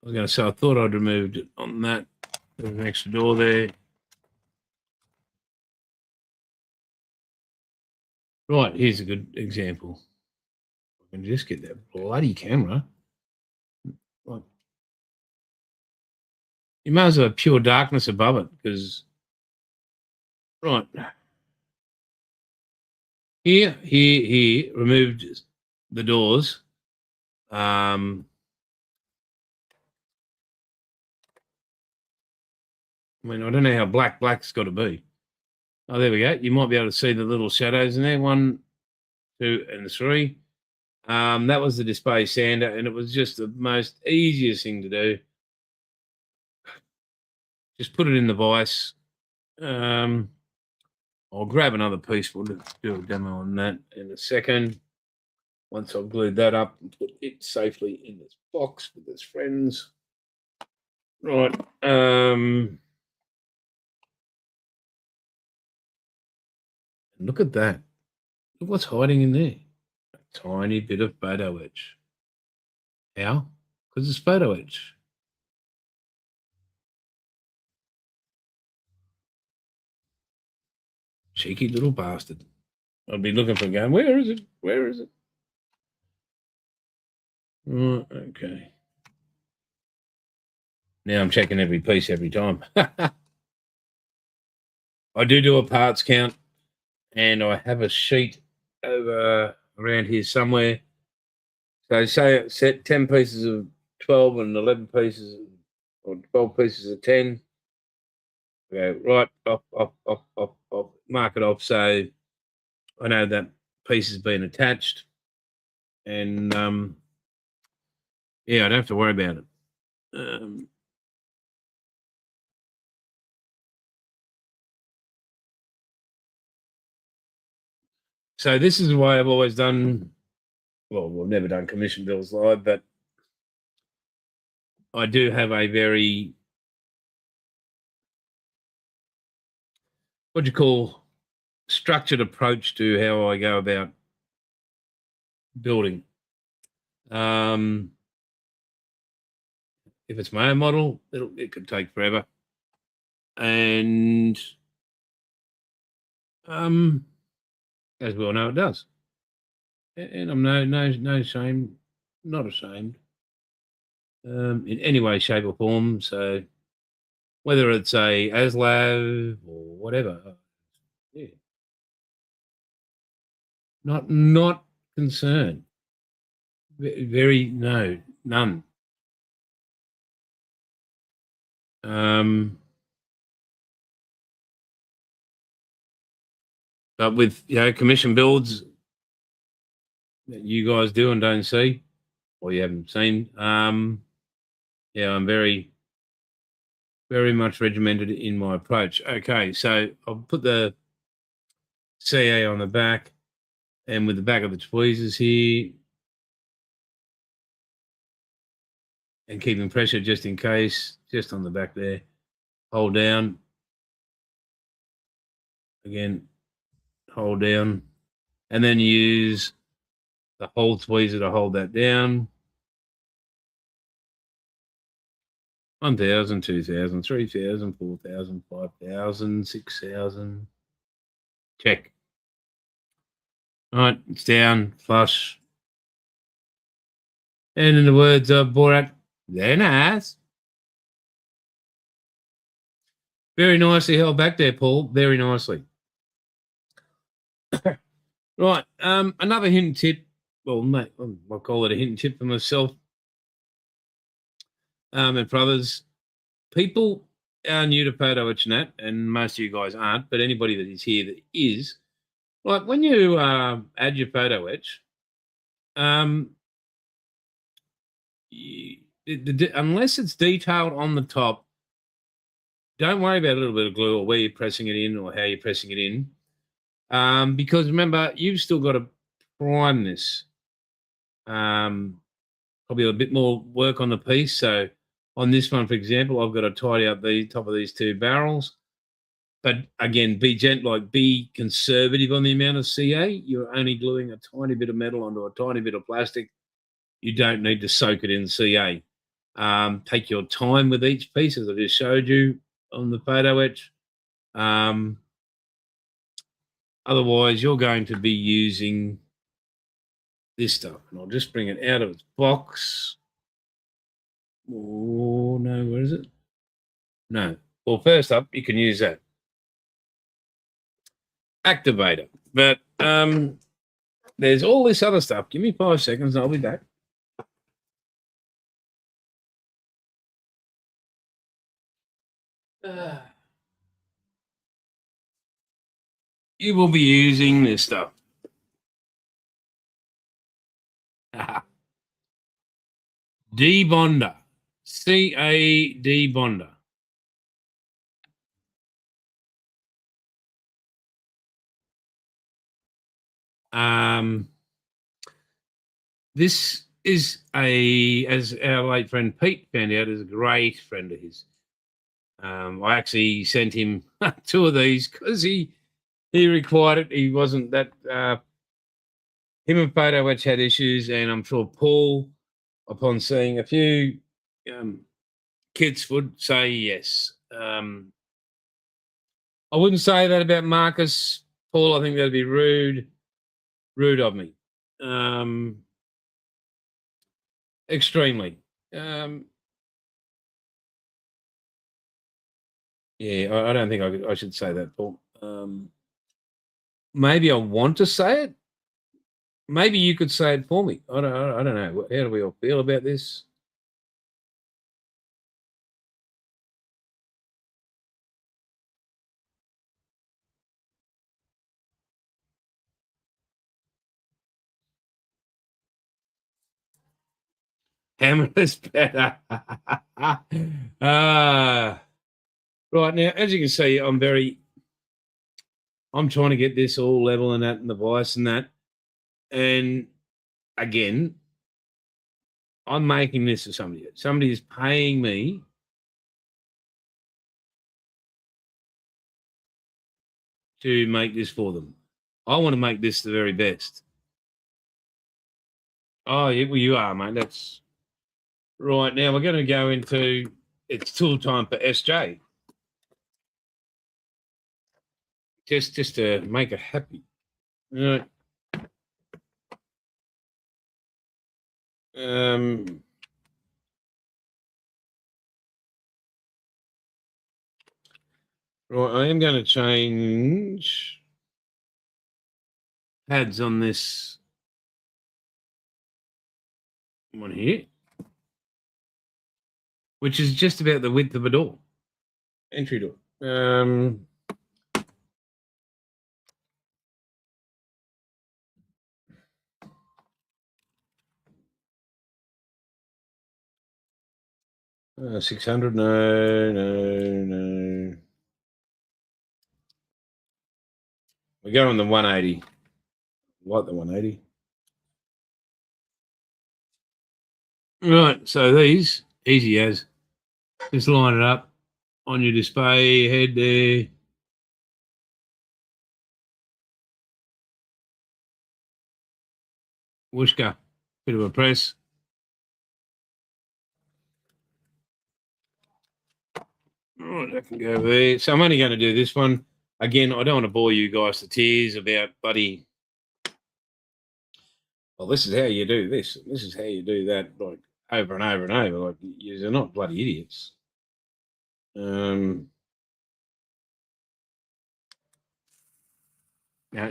I was going to say, I thought I'd removed it on that. There's an extra door there. Right, here's a good example. I can just get that bloody camera. Like, you might as well have pure darkness above it because, right, here, removed the doors. I mean, I don't know how black's got to be. Oh, there we go. You might be able to see the little shadows in there. 1, 2, and 3. That was the display sander, and it was just the most easiest thing to do. Just put it in the vise. I'll grab another piece. We'll do a demo on that in a second. Once I've glued that up and put it safely in this box with its friends. Right. Look at that. Look what's hiding in there. A tiny bit of photo etch. How? Because it's photo etch. Cheeky little bastard. I'll be looking for a gun. Where is it? Where is it? Right, okay. Now I'm checking every piece every time. I do a parts count, and I have a sheet over around here somewhere. So say set 10 pieces of 12 and 11 pieces or 12 pieces of 10. Okay, right, off, mark it off. So I know that piece has been attached, and yeah, I don't have to worry about it. So this is the way I've always done. Well, we've never done commission bills live, but I do have a very, what do you call, structured approach to how I go about building. If it's my own model, it could take forever, and as we all know, it does. And I'm no shame, not ashamed, in any way, shape, or form. So whether it's a ASLAV or whatever, yeah, not concerned. Very no, none. But with commission builds that you guys do and don't see, or you haven't seen, yeah, I'm very much regimented in my approach. Okay, so I'll put the CA on the back, and with the back of the tweezers here, and keeping pressure just in case, just on the back there. Hold down. Again, hold down. And then use the whole tweezer to hold that down. 1,000, 2,000, 3,000, 4,000, 5,000, 6,000. Check. All right, it's down, flush. And in the words of Borat, they're nice. Very nicely held back there, Paul. Very nicely. Right. Another hint tip. Well, mate, I'll call it a hint tip for myself and for others. People are new to photo etch and that, and most of you guys aren't, but anybody that is here that is, Like when you add your photo etch, um, unless it's detailed on the top, don't worry about a little bit of glue or where you're pressing it in or how you're pressing it in. Because remember, you've still got to prime this. Probably a bit more work on the piece. So on this one, for example, I've got to tidy up the top of these two barrels. But again, be conservative on the amount of CA. You're only gluing a tiny bit of metal onto a tiny bit of plastic. You don't need to soak it in CA. Take your time with each piece, as I just showed you on the photo etch. Otherwise, you're going to be using this stuff. And I'll just bring it out of its box. Oh, no, where is it? No. Well, first up, you can use that activator. But there's all this other stuff. Give me 5 seconds and I'll be back. You will be using this stuff. Debonder. CA debonder. This is as our late friend Pete found out, is a great friend of his. I actually sent him 2 of these because he required it. He wasn't that. Him and Photo Etch had issues, and I'm sure Paul, upon seeing a few kids, would say yes. I wouldn't say that about Marcus, Paul. I think that'd be rude of me. Extremely. Yeah, I don't think I should say that, Paul. Maybe I want to say it. Maybe you could say it for me. I don't know. How do we all feel about this? Hammer is better. Right now, as you can see, I'm trying to get this all level and that and the vice and that. And again, I'm making this for somebody. Somebody is paying me to make this for them. I want to make this the very best. Oh, yeah, well, you are, mate. That's right. Now we're going to go into it's tool time for SJ. Just to make it happy. Right. Right, I am going to change pads on this one here, which is just about the width of a door, entry door. 600, no. We're going the 180. Like the 180. Right, so these, easy as. Just line it up on your display head there. Whooshka, bit of a press. Right, that can go there. So I'm only going to do this one. Again, I don't want to bore you guys to tears about bloody, well, this is how you do this. This is how you do that, like over and over and over. Like you're not bloody idiots. No,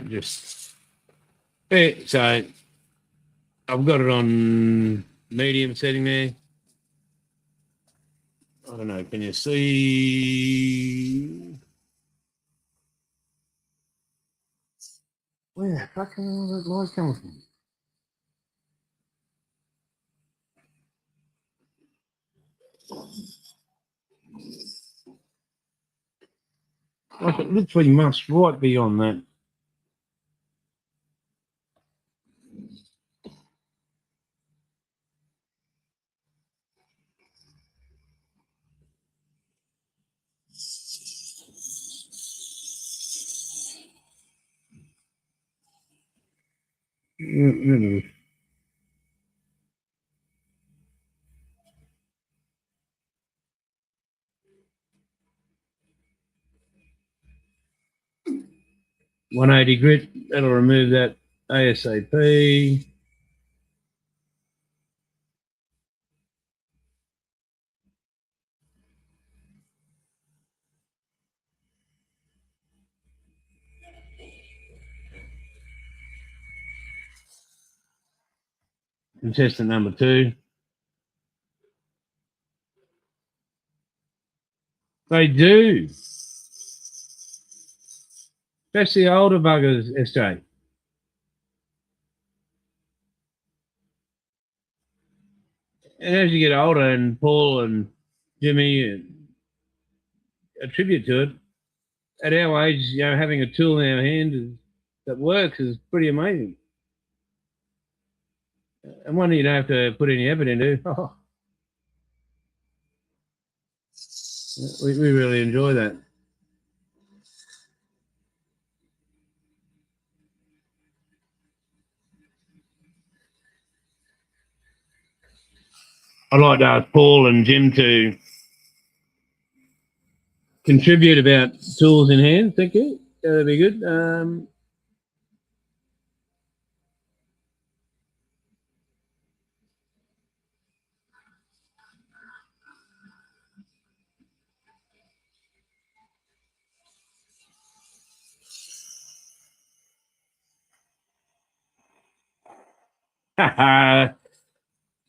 just yeah, so I've got it on medium setting there. I don't know. Can you see? Where the fuck are all that light coming from? Like it literally must right beyond that. Mm-hmm. 180 grit, that'll remove that ASAP. Contestant number 2. They do. Especially older buggers, SJ. And as you get older, and Paul and Jimmy attribute to it, at our age, having a tool in our hand that works is pretty amazing. And one you don't have to put any effort into. We really enjoy that. I'd like to ask Paul and Jim to contribute about tools in hand. Thank you. That'd be good.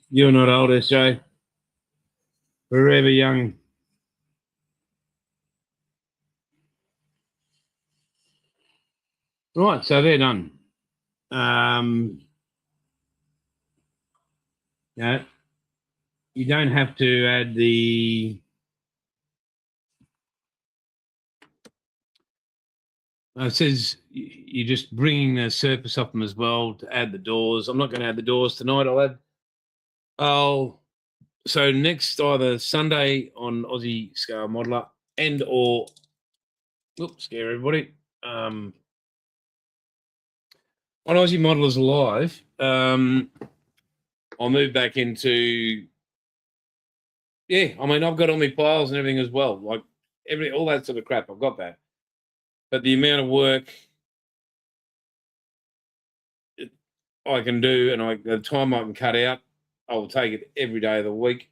You're not old, SJ. Forever young. Right, so they're done. You don't have to add the it says you're just bringing the surface up them as well to add the doors. I'm not going to add the doors tonight. So next either Sunday on Aussie Scale Modeler or scare everybody. On Aussie Modelers Live, I'll move back into I've got all my piles and everything as well. Like all that sort of crap. I've got that. But the amount of work I can do and the time I can cut out, I will take it every day of the week,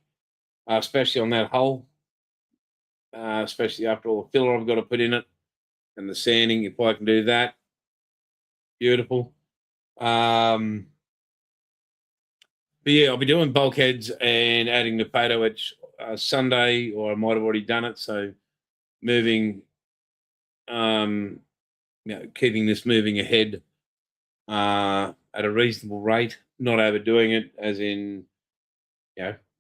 especially on that hull, especially after all the filler I've got to put in it and the sanding. If I can do that, beautiful. But yeah, I'll be doing bulkheads and adding the photo etch Sunday, or I might have already done it. So moving, keeping this moving ahead at a reasonable rate, not overdoing it, as in,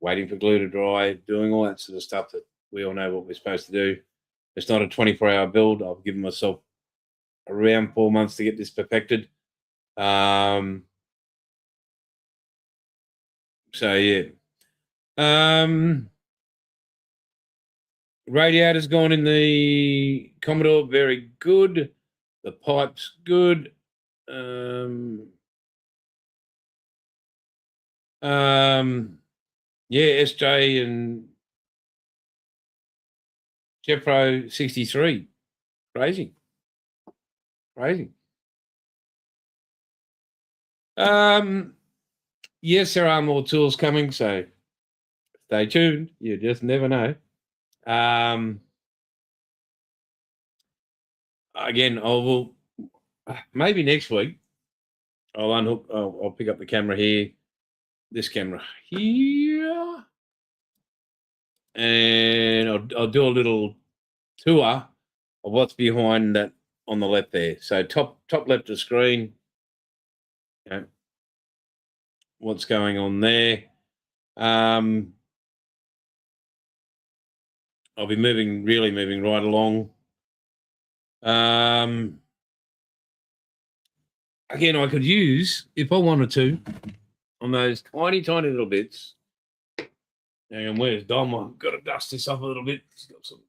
waiting for glue to dry, doing all that sort of stuff that we all know what we're supposed to do. It's not a 24-hour build. I've given myself around 4 months to get this perfected. So yeah. Radiator's gone in the Commodore, very good. The pipe's good. SJ and Jeffro 63. Crazy. Yes, there are more tools coming, so stay tuned. You just never know. Again, I will maybe next week. I'll pick up the camera here, this camera here, and I'll do a little tour of what's behind that on the left there. So top left of screen. Okay. What's going on there? I'll be really moving right along. Again, I could use, if I wanted to, on those tiny little bits. Hang on, where's Dom? I've got to dust this up a little bit. It's got some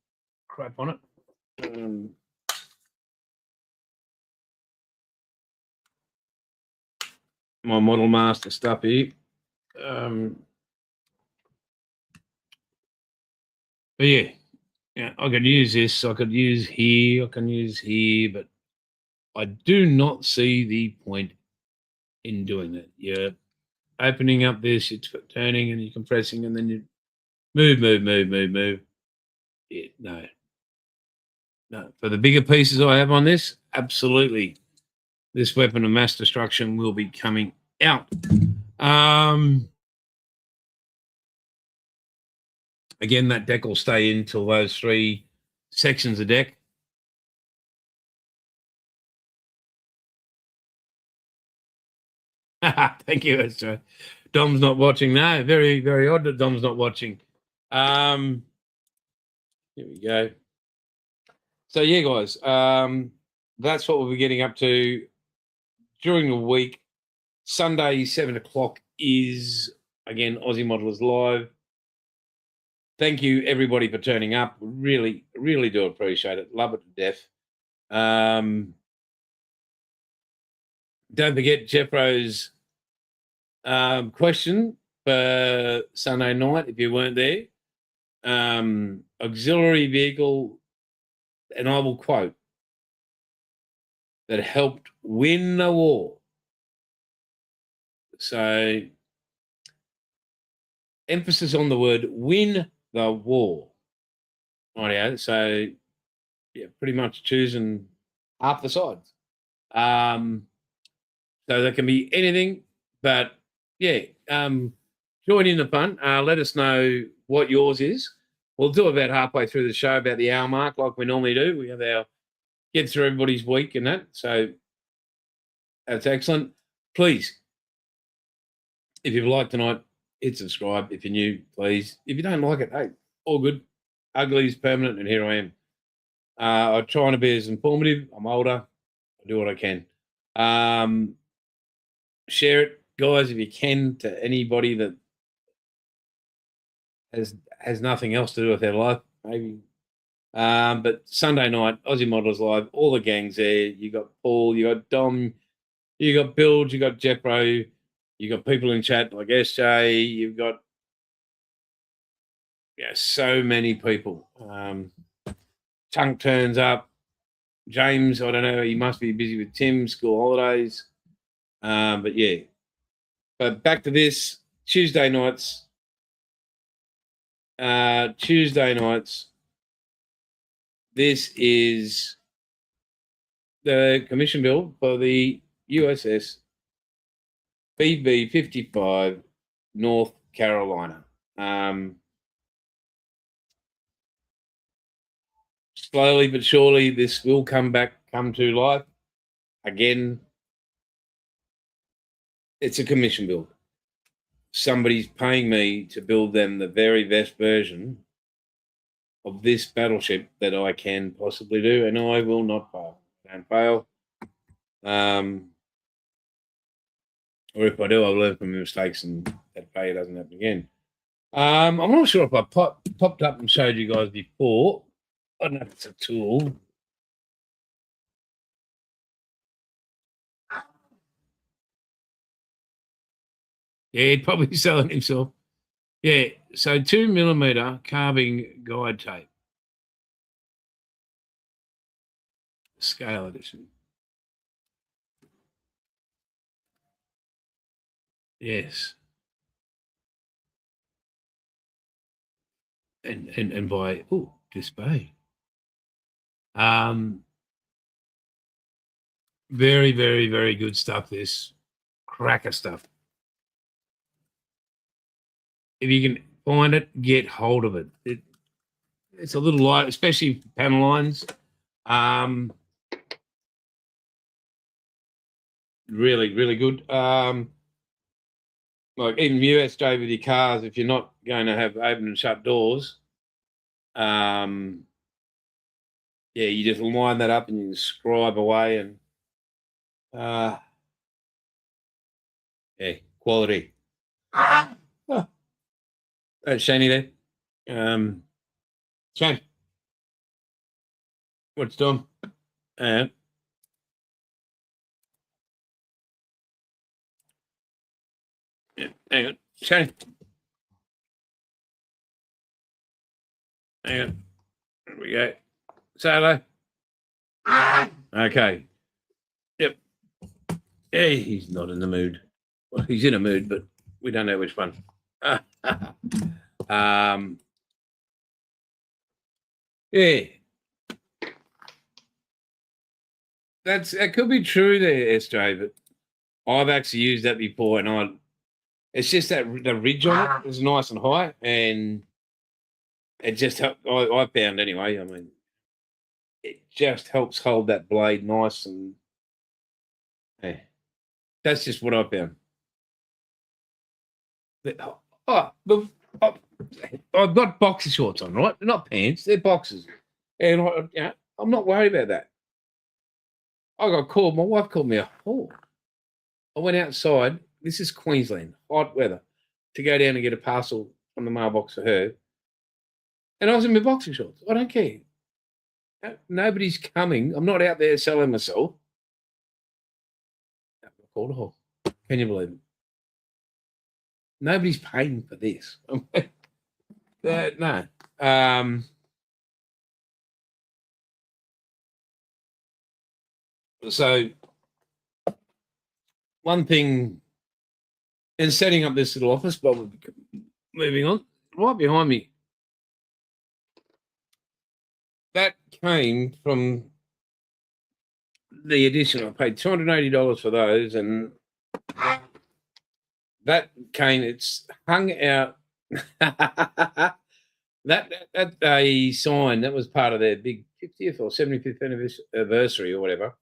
crap on it. My Model Master stuff here. But yeah, I could use this. I could use here. I can use here, but I do not see the point in doing that. You're opening up this, you're turning, and you're compressing, and then you move. Yeah, no. For the bigger pieces I have on this, absolutely, this weapon of mass destruction will be coming out. Again, that deck will stay in till those 3 sections of deck. Thank you. Dom's not watching. No, very, very odd that Dom's not watching. Here we go. So, yeah, guys, that's what we'll be getting up to during the week. Sunday, 7 o'clock is, again, Aussie Modelers Live. Thank you, everybody, for turning up. Really, really do appreciate it. Love it to death. Don't forget Jeffro's question for Sunday night, if you weren't there. Auxiliary vehicle, and I will quote, that helped win the war. So, emphasis on the word win the war. Rightio. So, yeah, pretty much choosing half the sides. So that can be anything, but yeah, join in the fun. Let us know what yours is. We'll do about halfway through the show, about the hour mark, like we normally do. We have our get through everybody's week and that. So that's excellent. Please, if you've liked tonight, hit subscribe. If you're new, please. If you don't like it, hey, all good. Ugly is permanent, and here I am. I'm trying to be as informative. I'm older. I do what I can. Share it, guys, if you can, to anybody that has nothing else to do with their life, maybe. But Sunday night, Aussie Modelers Live, all the gangs there. You got Paul, you got Dom, you got Bill, you got Jeffro, you got people in chat like SJ, you've got so many people. Chunk turns up. James, I don't know, he must be busy with Tim, school holidays. But yeah. But back to this, Tuesday nights. This is the commission bill for the USS BB-55 North Carolina. Slowly but surely, this will come to life. Again, it's a commission build. Somebody's paying me to build them the very best version of this battleship that I can possibly do, and I will not fail. Don't fail. Or if I do, I'll learn from my mistakes and that failure doesn't happen again. I'm not sure if I popped up and showed you guys before. I don't know if it's a tool. Yeah, he'd probably be selling himself. Yeah, so 2mm carving guide tape. Scale edition. Yes. And by display. Very, very, very good stuff, this. Cracker stuff. If you can find it, get hold of it. It's a little light, especially panel lines. really, really good. Like even USJ with your cars, if you're not going to have open and shut doors, yeah, you just line that up and you scribe away and uh, yeah, quality. Oh, that's Shani there. Shane, what's doing? Uh, yeah, hang on, Shane, hang on. There we go. Say hello. Okay. Yep. Yeah, he's not in the mood. Well, he's in a mood, but we don't know which one. Yeah, that could be true there, SJ. But I've actually used that before, and it's just that the ridge on it is nice and high, and it just helped. I found anyway. I mean, it just helps hold that blade nice, and yeah, that's just what I found. Oh, look, I've got boxer shorts on, right? They're not pants; they're boxers, and I'm not worried about that. I got called. My wife called me a whore. I went outside. This is Queensland, hot weather, to go down and get a parcel from the mailbox for her, and I was in my boxer shorts. I don't care. Nobody's coming. I'm not out there selling myself. I got called a whore. Can you believe it? Nobody's paying for this. No. So one thing in setting up this little office, but moving on, right behind me, that came from the edition. I paid $280 for those, and that cane, it's hung out. that a sign that was part of their big 50th or 75th anniversary or whatever.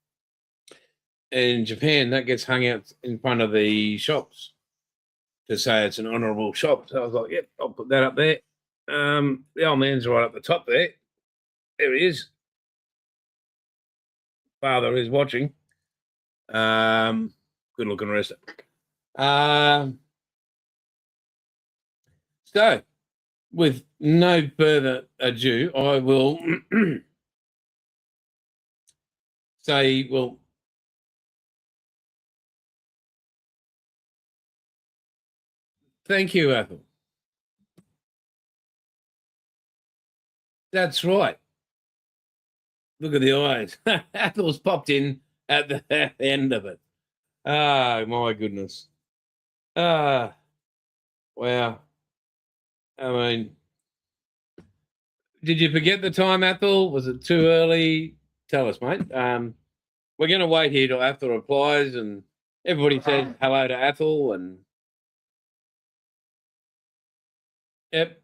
In Japan, that gets hung out in front of the shops to say it's an honourable shop. So I was like, yep, I'll put that up there. The old man's right up the top there. There he is. Father is watching. Good looking rest. So, with no further ado, I will say, well, thank you, Ethel. That's right. Look at the eyes. Ethel's popped in at the end of it. Ah, my goodness. Ah, wow. I mean, did you forget the time, Ethel? Was it too early? Tell us, mate. We're going to wait here till Ethel replies, and everybody says hello to Ethel, and yep,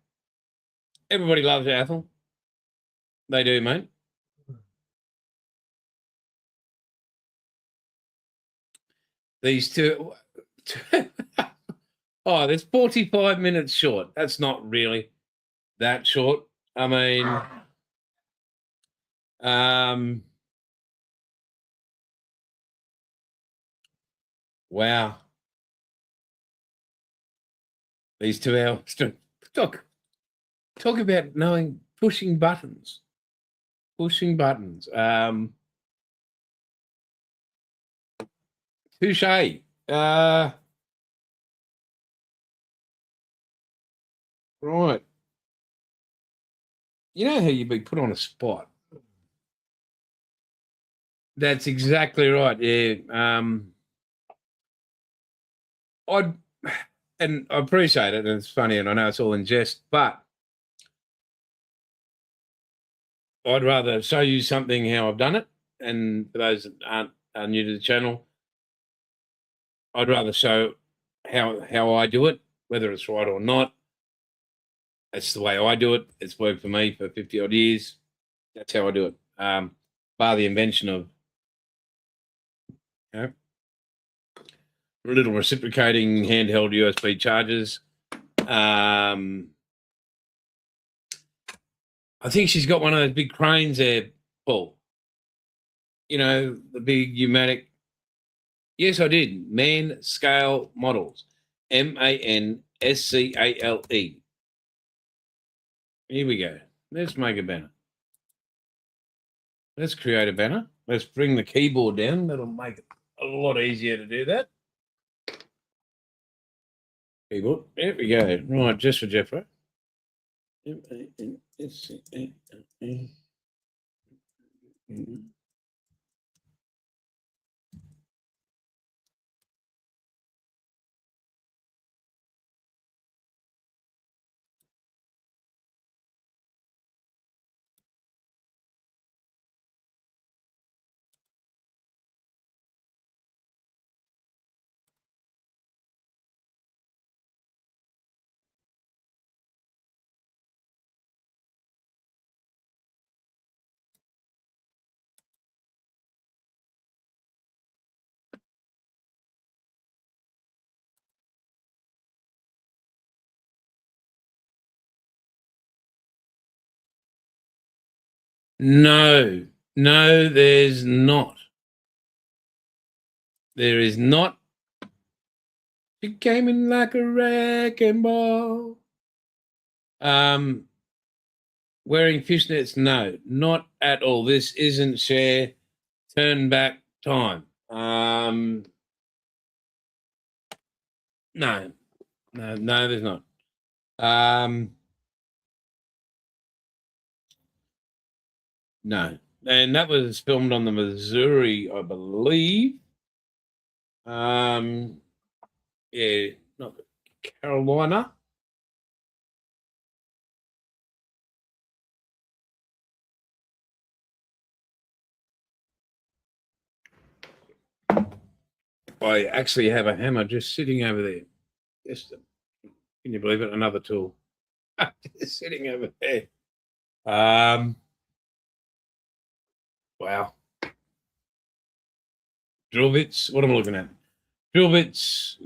everybody loves Ethel. They do, mate. These two. Oh, there's 45 minutes short. That's not really that short. I mean, wow. These 2 hours. Talk about knowing pushing buttons. Pushing buttons. Touche. Right. You know how you'd be put on a spot. That's exactly right. Yeah. I'd and I appreciate it, and it's funny, and I know it's all in jest, but I'd rather show you something how I've done it. And for those that are new to the channel, I'd rather show how I do it, whether it's right or not. That's the way I do it. It's worked for me for 50 odd years. That's how I do it. Bar the invention of, you know, little reciprocating handheld USB chargers. I think she's got one of those big cranes there, Paul. You know, the big pneumatic. Yes, I did. Man Scale Models. MANSCALE. Here we go. Let's make a banner. Let's create a banner. Let's bring the keyboard down. That'll make it a lot easier to do that. Keyboard. There we go. Right, just for Jeffro. MANSCALE. No, there's not. There is not. She came in like a wrecking ball. Wearing fishnets? No, not at all. This isn't share turn back time. No, there's not. No, and that was filmed on the Missouri, I believe. Yeah, not Carolina. I actually have a hammer just sitting over there. Just, can you believe it? Another tool just sitting over there. Wow. Drill bits. What am I looking at? Drill bits.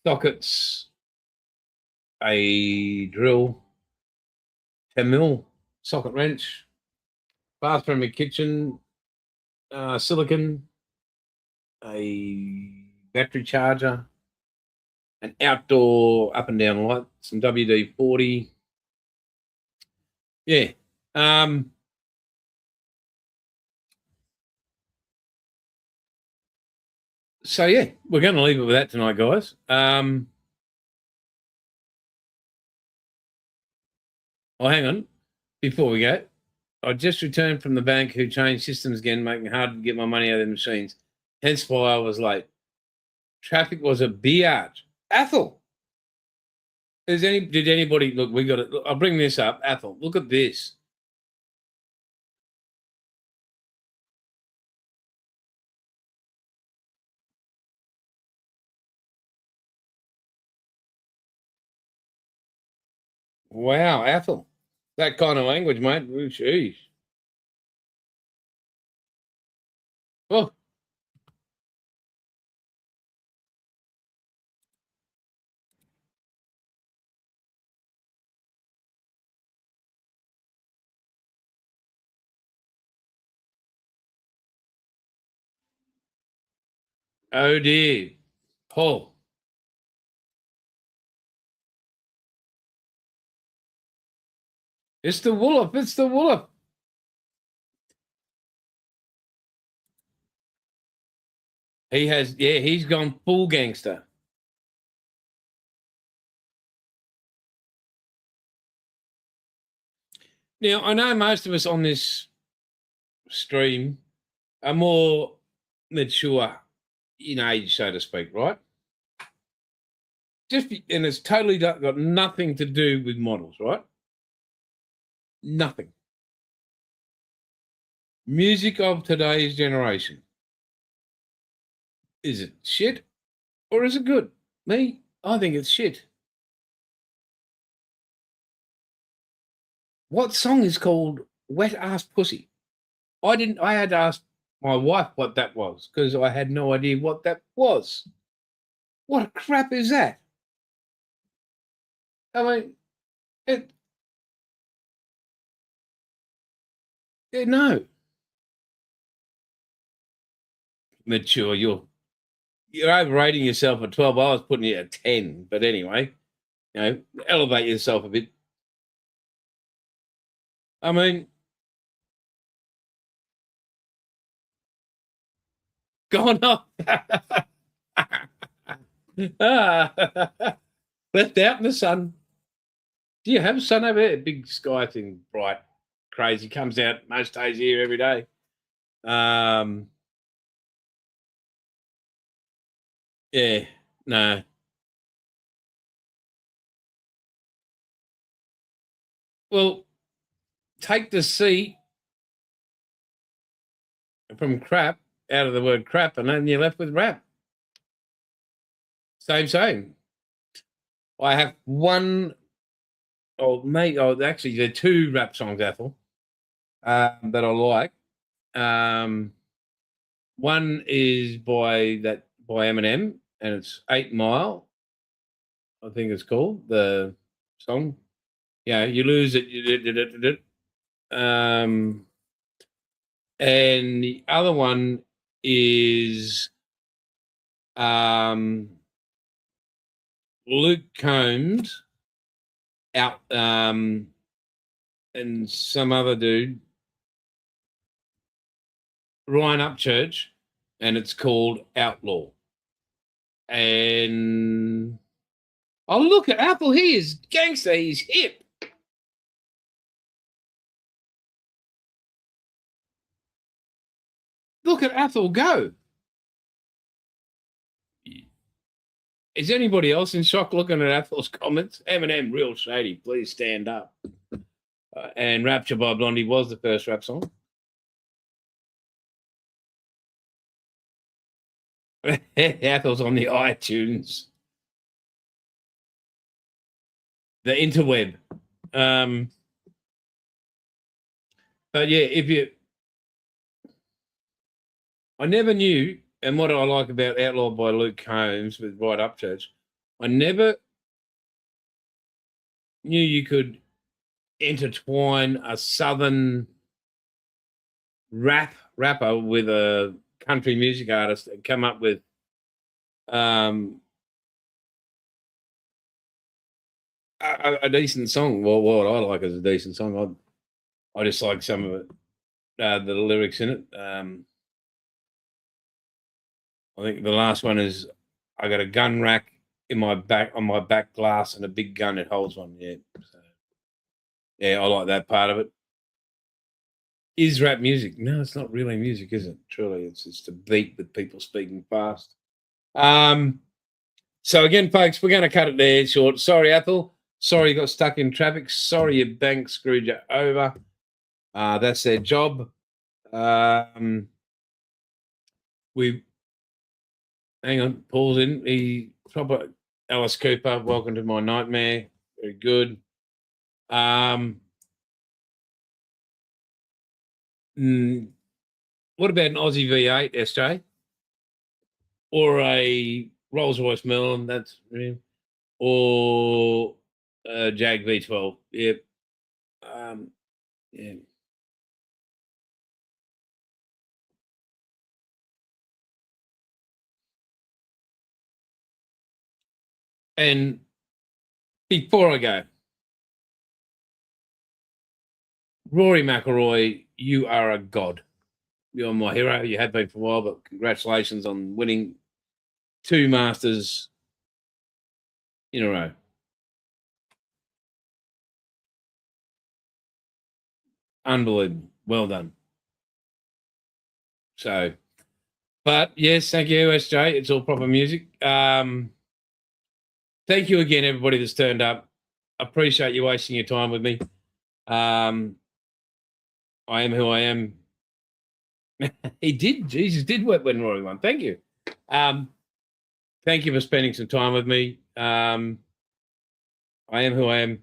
Sockets. A drill. 10 mil socket wrench. Bathroom and kitchen. Silicon. A battery charger. An outdoor up and down light. Some WD-40. Yeah. So yeah, we're going to leave it with that tonight, guys. Oh, hang on. Before we go, I just returned from the bank who changed systems again, making it hard to get my money out of the machines. Hence why I was late. Traffic was a biatch. Athel, did anybody look? We got it. I'll bring this up. Athel, look at this. Wow, Athel, that kind of language, mate. Ooh, jeez. Oh, oh dear. Paul. It's the Wolof. It's the Wolof. He has, yeah, he's gone full gangster. Now, I know most of us on this stream are more mature in age, so to speak, right? And it's totally got nothing to do with models, right? Nothing. Music of today's generation. Is it shit or is it good? Me, I think it's shit. What song is called Wet Ass Pussy? I had to ask my wife what that was because I had no idea what that was. What crap is that? I mean, it, no. Mature, you're overrating yourself at 12. I was putting you at 10, but anyway, elevate yourself a bit. I mean, gone up. Left out in the sun. Do you have sun over there? Big sky thing, bright, crazy. Comes out most days here every day. Yeah, no. Well, take the C from crap out of the word crap, and then you're left with rap. Same. I have one, actually, there are two rap songs, Ethel, that I like. One is by Eminem, and it's 8 Mile. I think it's called the song. Yeah, you lose it. You did it. And the other one is Luke Combs out and some other dude, Ryan Upchurch, and it's called Outlaw. And look at Apple, he is gangster, he's hip. Look at Apple go. Is anybody else in shock looking at Apple's comments? Eminem, real shady. Please stand up. And Rapture by Blondie was the first rap song. Apple's on the iTunes. The interweb. But yeah, I never knew, and what I like about Outlaw by Luke Combs with Right Upchurch, I never knew you could intertwine a southern rapper with a country music artist and come up with a decent song. Well, what I like is a decent song. I just like some of it, the lyrics in it. I think the last one is I got a gun rack on my back glass and a big gun that holds one. Yeah. So, yeah, I like that part of it. Is rap music? No, it's not really music, is it? Truly, it's a beat with people speaking fast. So again, folks, we're going to cut it there short. Sorry, Ethel. Sorry you got stuck in traffic. Sorry your bank screwed you over. That's their job. We hang on, Paul's in. He proper Alice Cooper. Welcome to my nightmare. Very good. What about an Aussie V8, SJ? Or a Rolls Royce Melon? That's or a Jag V12. Yep. Yeah. And before I go, Rory McIlroy, you are a god. You're my hero. You have been for a while, but congratulations on winning 2 Masters in a row. Unbelievable. Well done. So, but yes, thank you, SJ. It's all proper music. Thank you again, everybody that's turned up. Appreciate you wasting your time with me. I am who I am. He did. Jesus did work when Rory won. Thank you. Thank you for spending some time with me. I am who I am.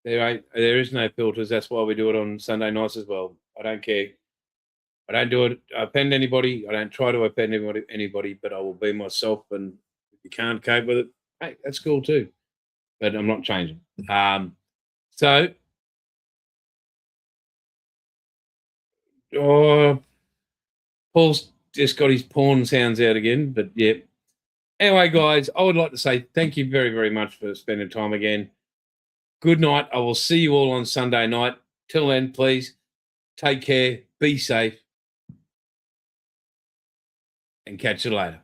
There is no filters. That's why we do it on Sunday nights as well. I don't care. I don't do it. Offend anybody. I don't try to offend anybody, but I will be myself. And if you can't cope with it, hey, that's cool too. But I'm not changing. So, Paul's just got his porn sounds out again. But yeah. Anyway, guys, I would like to say thank you very, very much for spending time again. Good night. I will see you all on Sunday night. Till then, please take care, be safe, and catch you later.